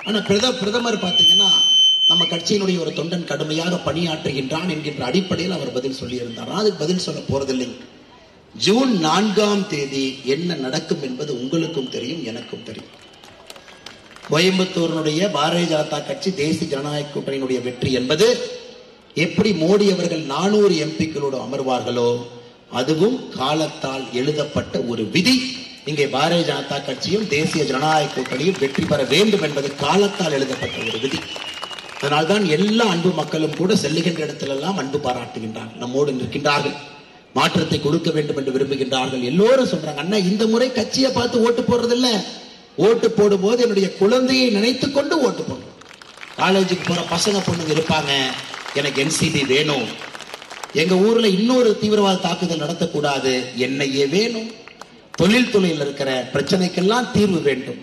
ஆனா பிரதமர் பார்த்தீங்கன்னா நம்ம கட்சியினுடைய ஒரு தொண்டன் கடுமையாக பணியாற்றுகின்றான் என்கின்ற அடிப்படையில் அவர் பதில் சொல்லியிருந்தார். அதுக்கு பதில் சொல்ல போறதில்லை. ஜூன் 4 என்ன நடக்கும் என்பது உங்களுக்கும் தெரியும், எனக்கும் தெரியும். கோயம்புத்தூரினுடைய பாரதிய ஜனதா கட்சி தேசிய ஜனநாயக கூட்டணியினுடைய வெற்றி என்பது எப்படி மோடி அவர்கள் 400 எம்பிக்களோடு அமர்வார்களோ அதுவும் காலத்தால் எழுதப்பட்ட ஒரு விதி. இங்கே பாரதிய ஜனதா கட்சியும் தேசிய ஜனநாயக கூட்டணியும் வெற்றி பெற வேண்டும் என்பது காலத்தால் எழுதப்பட்ட ஒரு விதி. அதனால்தான் எல்லா அன்பு மக்களும் கூட செல்லுகின்ற இடத்திலெல்லாம் அன்பு பாராட்டுகின்றார்கள், நம்மோடு நிற்கின்றார்கள், மாற்றத்தை கொடுக்க வேண்டும் என்று விரும்புகின்றார்கள். எல்லோரும் சொல்றாங்க, அண்ணா இந்த முறை கட்சியை பார்த்து ஓட்டு போடுறதில்ல, ஓட்டு போடும் போது என்னுடைய குழந்தையை நினைத்துக் கொண்டு ஓட்டு போடுறோம். காலேஜுக்கு போற பசங்க பொண்ணுங்க இருப்பாங்க, எனக்கு என்சிபி வேணும், எங்க ஊர்ல இன்னொரு தீவிரவாத தாக்குதல் நடத்தக்கூடாது, என்னையே வேணும், தொழில்துறையில் இருக்கிற பிரச்சனைக்கெல்லாம் தீர்வு வேண்டும்,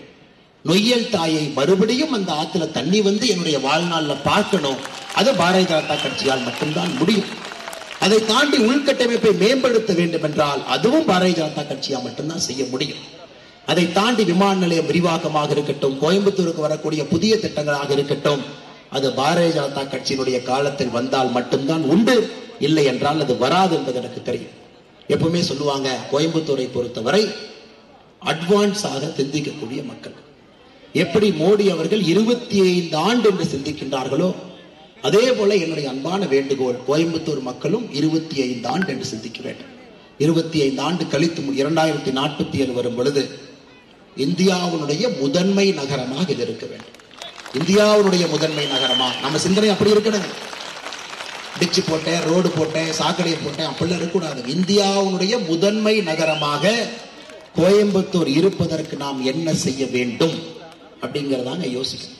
நொய்யல் தாயை மறுபடியும் அந்த ஆத்துல தண்ணி வந்து என்னுடைய வாழ்நாள்ல பார்க்கணும். அது பாரதிய ஜனதா கட்சியால் மட்டும்தான் முடியும். அதை தாண்டி உள்கட்டமைப்பை மேம்படுத்த வேண்டும் என்றால் அதுவும் பாரதிய ஜனதா கட்சியால் மட்டும்தான் செய்ய முடியும். அதை தாண்டி விமான நிலையம் விரிவாக்கமாக இருக்கட்டும், கோயம்புத்தூருக்கு வரக்கூடிய புதிய திட்டங்களாக இருக்கட்டும், அது பாரதிய ஜனதா கட்சியினுடைய காலத்தில் வந்தால் மட்டும்தான் உண்டு, இல்லை என்றால் அது வராது என்பது எனக்கு தெரியும். எப்பவுமே சொல்லுவாங்க, கோயம்புத்தூரை பொறுத்தவரை அட்வான்ஸ் ஆக சிந்திக்கக்கூடிய மக்கள். எப்படி மோடி அவர்கள் 25 ஆண்டு என்று சிந்திக்கின்றார்களோ அதே போல என்னுடைய அன்பான வேண்டுகோள், கோயம்புத்தூர் மக்களும் 25 ஆண்டு என்று சிந்திக்க வேண்டும். 25 ஆண்டு கழித்து 2047 வரும் பொழுது இந்தியாவுடைய முதன்மை நகரமாக இது இருக்க வேண்டும். இந்தியாவுடைய முதன்மை நகரமா நம்ம சிந்தனை அப்படி இருக்கணும். டிச்சு போட்டேன், ரோடு போட்டேன், சாக்கடையை போட்டேன் அப்படிலாம் இருக்கக்கூடாது. இந்தியாவுடைய முதன்மை நகரமாக கோயம்புத்தூர் இருப்பதற்கு நாம் என்ன செய்ய வேண்டும் அப்படிங்கறதாங்க யோசிக்கணும்.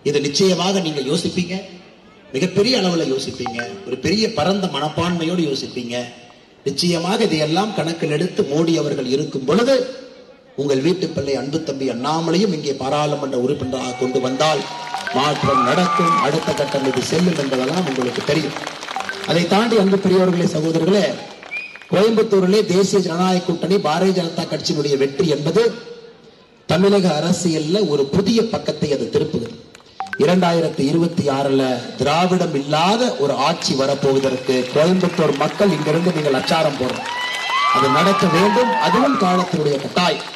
இது நிச்சயமாக நீங்க யோசிப்பீங்க, மிகப்பெரிய அளவுல யோசிப்பீங்க, ஒரு பெரிய பரந்த மனப்பான்மையோடு யோசிப்பீங்க. நிச்சயமாக இதையெல்லாம் கணக்கில் எடுத்து மோடி அவர்கள் இருக்கும் பொழுது உங்கள் வீட்டு பிள்ளை அன்பு தம்பி அண்ணாமலையும் இங்கே பாராளுமன்ற உறுப்பினராக கொண்டு வந்தால் மாற்றம் நடக்கும், அடுத்த கட்டம் இது செல்லும் என்பதெல்லாம் உங்களுக்கு தெரியும். அதை தாண்டி அன்பு பெரியவர்களே, சகோதரர்களே, கோயம்புத்தூரிலே தேசிய ஜனநாயக கூட்டணி பாரதிய ஜனதா கட்சியினுடைய வெற்றி என்பது தமிழக அரசியல்ல ஒரு புதிய பக்கத்தை அது திருப்புகிறது. 2026 திராவிடம் இல்லாத ஒரு ஆட்சி வரப்போவதற்கு கோயம்புத்தூர் மக்கள் இங்கிருந்து நீங்கள் அச்சாரம் போடுறோம். அது நடக்க வேண்டும், அதுவும் காலத்தினுடைய கட்டாயம்.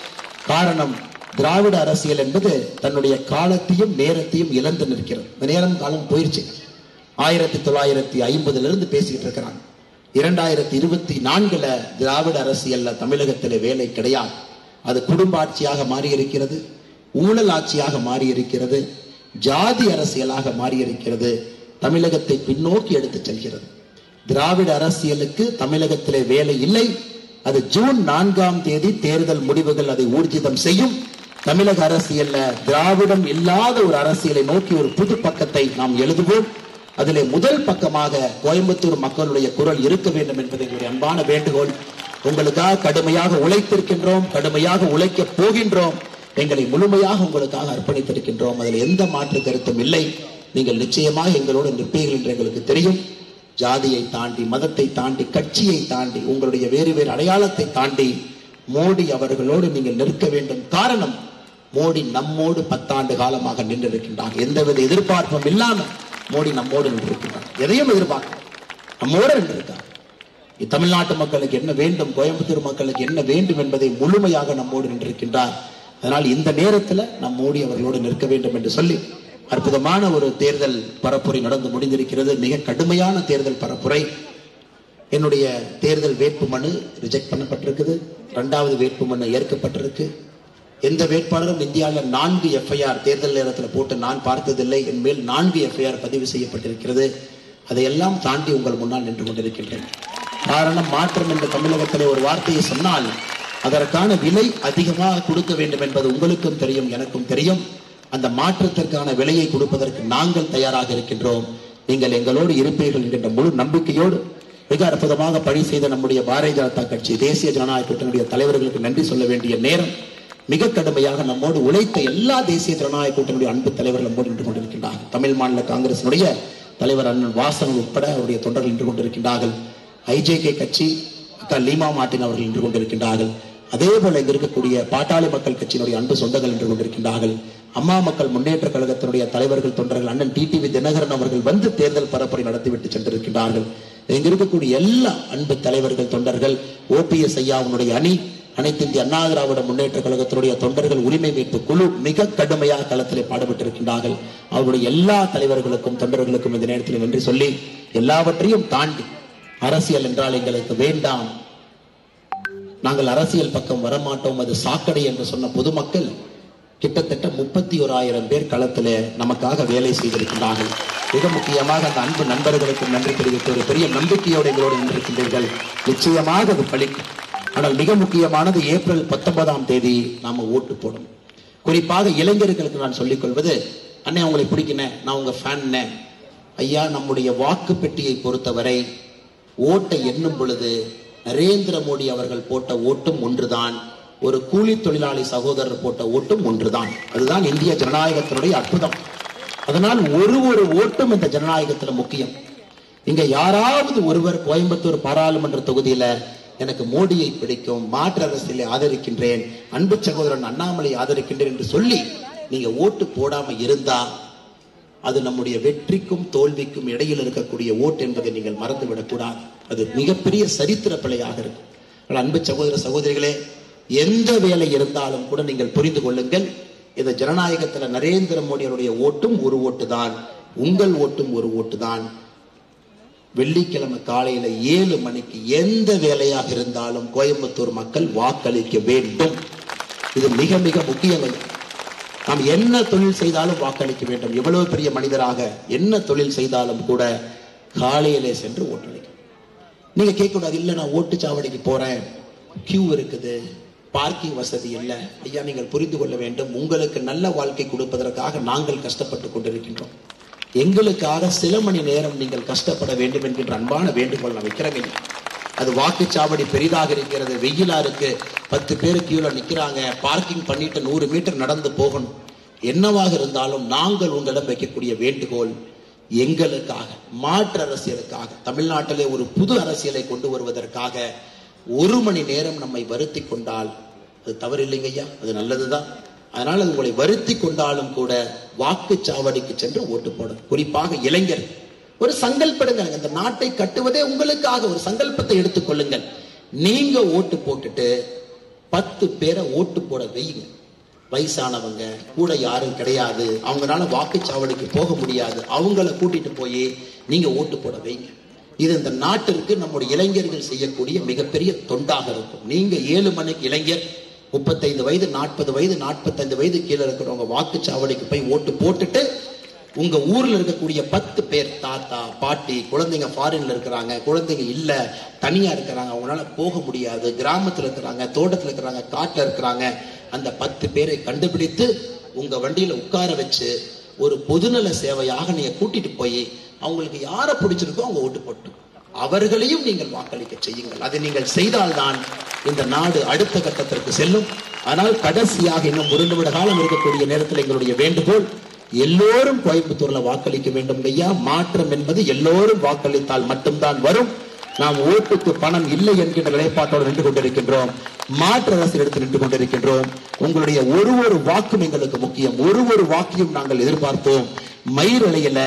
காரணம், திராவிட அரசியல் என்பது தன்னுடைய காலத்தையும் நேரத்தையும் இழந்து நிற்கிறது. இந்த நேரம் காலம் போயிருச்சு. 1950 பேசிக்கிட்டு இருக்கிறாங்க. 2024 திராவிட அரசியல்ல தமிழகத்திலே வேலை கிடையாது. அது குடும்ப ஆட்சியாக மாறி இருக்கிறது, ஊழல் ஆட்சியாக மாறி இருக்கிறது, ஜாதி அரசியலாக மாறி இருக்கிறது, தமிழகத்தை பின்னோக்கி எடுத்து செல்கிறது. திராவிட அரசியலுக்கு தமிழகத்திலே வேலை இல்லை. அது ஜூன் 4 தேர்தல் முடிவுகள் அதை ஊர்ஜிதம் செய்யும். தமிழக அரசியல்ல திராவிடம் இல்லாத ஒரு அரசியலை நோக்கி ஒரு புது பக்கத்தை நாம் எழுதுவோம். அதிலே முதல் பக்கமாக கோயம்புத்தூர் மக்களுடைய குரல் இருக்க வேண்டும் என்பதை எங்களுடைய அன்பான வேண்டுகோள். உங்களுக்காக கடுமையாக உழைத்திருக்கின்றோம், கடுமையாக உழைக்க போகின்றோம், எங்களை முழுமையாக உங்களுக்காக அர்ப்பணித்திருக்கின்றோம். அதில் எந்த மாற்று கருத்தும் இல்லை. நீங்கள் நிச்சயமாக எங்களோடு நிற்பீர்கள் என்று எங்களுக்கு தெரியும். ஜாதியை தாண்டி, மதத்தை தாண்டி, கட்சியை தாண்டி, உங்களுடைய வேறு வேறு அடையாளத்தை தாண்டி மோடி அவர்களோடு நீங்கள் நிற்க வேண்டும். காரணம், மோடி நம்மோடு 10 ஆண்டு காலமாக நின்றிருக்கின்றார். எந்தவித எதிர்பார்ப்பும் இல்லாமல் மோடி நம்மோடு நின்றிருக்கின்றார். எதையும் எதிர்பார்க்க நம்மோடு நின்றிருக்கார். தமிழ்நாட்டு மக்களுக்கு என்ன வேண்டும், கோயம்புத்தூர் மக்களுக்கு என்ன வேண்டும் என்பதை முழுமையாக நம்மோடு நின்றிருக்கின்றார். அதனால் இந்த நேரத்தில் நம் மோடி அவர்களோடு நிற்க வேண்டும் என்று சொல்லி அற்புதமான ஒரு தேர்தல் பரப்புரை நடந்து முடிந்திருக்கிறது. மிக கடுமையான தேர்தல் பரப்புரை. என்னுடைய தேர்தல் வேட்புமனு ரிஜெக்ட் பண்ணப்பட்டிருக்குது. 2வது வேட்புமனு ஏற்கப்பட்டிருக்கு. எந்த வேட்பாளரும் இந்தியாவில் 4 எஃப்ஐஆர் தேர்தல் நேரத்தில் போட்டு நான் பார்த்ததில்லை. என் மேல் 4 எஃப்ஐஆர் பதிவு செய்யப்பட்டிருக்கிறது. அதையெல்லாம் தாண்டி உங்கள் முன்னால் நின்று கொண்டிருக்கின்றேன். காரணம், மாற்றம் என்ற தமிழகத்திலே ஒரு வார்த்தையை சொன்னால் அதற்கான விலை அதிகமாக கொடுக்க வேண்டும் என்பது உங்களுக்கும் தெரியும், எனக்கும் தெரியும். அந்த மாற்றத்திற்கான விலையை கொடுப்பதற்கு நாங்கள் தயாராக இருக்கின்றோம். நீங்கள் எங்களோடு இருப்பீர்கள் என்கின்ற முழு நம்பிக்கையோடு மிக அற்புதமாக பணி செய்த நம்முடைய பாரதிய ஜனதா கட்சி தேசிய ஜனநாயக கூட்டணியுடைய தலைவர்களுக்கு நன்றி சொல்ல வேண்டிய நேரம். மிக கடுமையாக நம்மோடு உழைத்த எல்லா தேசிய ஜனநாயக கூட்டணியுடைய அன்பு தலைவர்கள் நம்மோடு நின்று கொண்டிருக்கின்றார்கள். தமிழ் மாநில காங்கிரசினுடைய தலைவர் அண்ணன் வாசன் உட்பட அவருடைய தொண்டர்கள் நின்று கொண்டிருக்கின்றார்கள். ஐஜேகே கட்சி அக்கா லீமா மார்டின் அவர்கள் நின்று கொண்டிருக்கின்றார்கள். அதே போல இங்கு இருக்கக்கூடிய பாட்டாளி மக்கள் கட்சியினுடைய அன்பு சொந்தங்கள் நின்று கொண்டிருக்கின்றார்கள். அம்மா மக்கள் முன்னேற்ற கழகத்தினுடைய தலைவர்கள் தொண்டர்கள் அண்ணன் டிடிவி தினகரன் அவர்கள் வந்து தேர்தல் பரப்புரை நடத்திவிட்டு சென்றிருக்கின்றார்கள். இங்க இருக்கக்கூடிய எல்லா அன்பு தலைவர்கள் தொண்டர்கள், ஓபிஎஸ் ஐயாவுடைய அணி, அனைத்து இந்திய அண்ணா திராவிட முன்னேற்ற கழகத்தினுடைய தொண்டர்கள், உரிமை மீட்பு குழு மிக கடுமையாக களத்திலே பாடுபட்டிருக்கின்றார்கள். அவருடைய எல்லா தலைவர்களுக்கும் தொண்டர்களுக்கும் இந்த நேரத்தில் நன்றி சொல்லி, எல்லாவற்றையும் தாண்டி அரசியல் என்றால் எங்களுக்கு வேண்டாம், நாங்கள் அரசியல் பக்கம் வரமாட்டோம், அது சாக்கடை என்று சொன்ன பொதுமக்கள் கிட்டத்தட்ட 31,000 பேர் களத்தில் நமக்காக வேலை செய்திருக்கிறார்கள். மிக முக்கியமாக அந்த அன்பு நண்பர்களுக்கு நன்றி தெரிவித்து ஒரு பெரிய நம்பிக்கையோடு எங்களோடு நின்றிருக்கின்றீர்கள். நிச்சயமாக அது பலிக்கும். ஆனால் மிக முக்கியமானது ஏப்ரல் 19ஆம் தேதி நாம ஓட்டு போடணும். குறிப்பாக இளைஞர்களுக்கு நான் சொல்லிக் கொள்வது, அண்ணே உங்களை பிடிக்கினேன், நான் உங்க ஃபேன் ஐயா. நம்முடைய வாக்கு பெட்டியை பொறுத்தவரை ஓட்டை எண்ணும் பொழுது நரேந்திர மோடி அவர்கள் போட்ட ஓட்டும் ஒன்றுதான், ஒரு கூலி தொழிலாளி சகோதரர் போட்ட ஓட்டும் ஒன்றுதான். அதுதான் இந்திய ஜனநாயகத்தினுடைய அற்புதம். அதனால் ஒரு ஓட்டும் இந்த ஜனநாயகத்துல முக்கியம். இங்க யாராவது ஒருவர் கோயம்புத்தூர் பாராளுமன்ற தொகுதியில எனக்கு மோடியை பிடிக்கும், மாற்று அரசியலை ஆதரிக்கின்றேன், அன்பு சகோதரன் அண்ணாமலை ஆதரிக்கின்றேன் என்று சொல்லி நீங்க ஓட்டு போடாம இருந்தா அது நம்முடைய வெற்றிக்கும் தோல்விக்கும் இடையில் இருக்கக்கூடிய ஓட்டு என்பதை நீங்கள் மறந்துவிடக் கூடாது. அது மிகப்பெரிய சரித்திர பிழையாக இருக்கும். அன்பு சகோதர சகோதரிகளே, எந்த வேலை இருந்தாலும் கூட நீங்கள் புரிந்து கொள்ளுங்கள், இந்த ஜனநாயகத்தில் நரேந்திர மோடியுடைய ஓட்டும் ஒரு ஓட்டு தான், உங்கள் ஓட்டும் ஒரு ஓட்டு தான். வெள்ளிக்கிழமை காலையில 7 மணிக்கு எந்த வேலையாக இருந்தாலும் கோயம்புத்தூர் மக்கள் வாக்களிக்க வேண்டும். இது மிக மிக முக்கியம். நாம் என்ன தொழில் செய்தாலும் வாக்களிக்க வேண்டும். எவ்வளவு பெரிய மனிதராக என்ன தொழில் செய்தாலும் கூட காலையிலே சென்று ஓட்டளிக்கும். நீங்க கேட்கக்கூடாது, இல்ல நான் ஓட்டுச்சாவடிக்கு போறேன், கியூ இருக்குது, பார்க்கிங் வசதி இல்லை. ஐயா, நீங்கள் புரிந்து கொள்ள வேண்டும், உங்களுக்கு நல்ல வாழ்க்கை கொடுப்பதற்காக நாங்கள் கஷ்டப்பட்டு கொண்டிருக்கின்றோம். எங்களுக்காக சில மணி நேரம் நீங்கள் கஷ்டப்பட வேண்டும் என்கின்ற அன்பான வேண்டுகோள் நான் வைக்கிறேங்க. அது வாக்குச்சாவடி பெரிதாக இருக்கிறது, வெயிலா இருக்கு, 10 பேர் கியூல நிக்கிறாங்க, பார்க்கிங் பண்ணிட்டு 100 மீட்டர் நடந்து போகணும். என்னவாக இருந்தாலும் நாங்கள் உங்களிடம் வைக்கக்கூடிய வேண்டுகோள், எங்களுக்காக, மாற்று அரசியலுக்காக, தமிழ்நாட்டிலே ஒரு புது அரசியலை கொண்டு வருவதற்காக 1 மணி நேரம் நம்மை வருத்தி கொண்டால் அது தவறு இல்லைங்க ஐயா, அது நல்லதுதான். அதனால அது உங்களை வருத்தி கொண்டாலும் கூட வாக்குச்சாவடிக்கு சென்று ஓட்டு போடும். குறிப்பாக இளைஞர் ஒரு சங்கல்படுங்கள். இந்த நாட்டை கட்டுவதே உங்களுக்காக. ஒரு சங்கல்பத்தை எடுத்துக் கொள்ளுங்கள். நீங்க ஓட்டு போட்டுட்டு 10 பேரை ஓட்டு போட வையுங்க. வயசானவங்க கூட யாரும் கிடையாது, அவங்களால வாக்குச்சாவடிக்கு போக முடியாது, அவங்கள கூட்டிட்டு போய் நீங்க ஓட்டு போட வைங்க. இது இந்த நாட்டிற்கு நம்முடைய இளைஞர்கள் செய்யக்கூடிய மிகப்பெரிய தொண்டாக இருக்கும். நீங்க 7 மணிக்கு இளைஞர் 35 வயது 40 வயது 45 வயது கீழே இருக்கிறவங்க வாக்குச்சாவடிக்கு போய் ஓட்டு போட்டுட்டு உங்க ஊர்ல இருக்கக்கூடிய 10 பேர், தாத்தா பாட்டி, குழந்தைங்க ஃபாரின்ல இருக்கிறாங்க, குழந்தைங்க இல்ல தனியா இருக்கிறாங்க, அவங்களால போக முடியாது, கிராமத்துல இருக்கிறாங்க, தோட்டத்துல இருக்கிறாங்க, காட்டுல இருக்கிறாங்க, அந்த 10 பேரை கண்டுபிடித்து உங்க வண்டியில உட்கார வச்சு ஒரு பொதுநல சேவையாக நீங்க கூட்டிட்டு போய் அவங்களுக்கு யாரை பிடிச்சிருக்கோ அவங்க ஓட்டு போட்டு அவர்களையும் நீங்கள் வாக்களிக்க செய்யுங்கள். அதை நீங்கள் செய்தால்தான் இந்த நாடு அடுத்த கட்டத்திற்கு செல்லும். ஆனால் கடைசியாக இன்னும் 1 நிமிட காலம் இருக்கக்கூடிய நேரத்தில் எங்களுடைய வேண்டுகோள், எல்லோரும் கோயம்புத்தூர்ல வாக்களிக்க வேண்டும் ஐயா. மாற்றம் என்பது எல்லோரும் வாக்களித்தால் மட்டும்தான் வரும். நாம் ஓட்டுக்கு பணம் இல்லை என்கின்ற நிலைப்பாட்டோடு நின்று கொண்டிருக்கின்றோம். மாற்று அரசியல் எடுத்து நின்று கொண்டிருக்கின்றோம். உங்களுடைய ஒரு வாக்கும் எங்களுக்கு முக்கியம். ஒரு வாக்கையும் நாங்கள் எதிர்பார்த்தோம். மயிரிழையில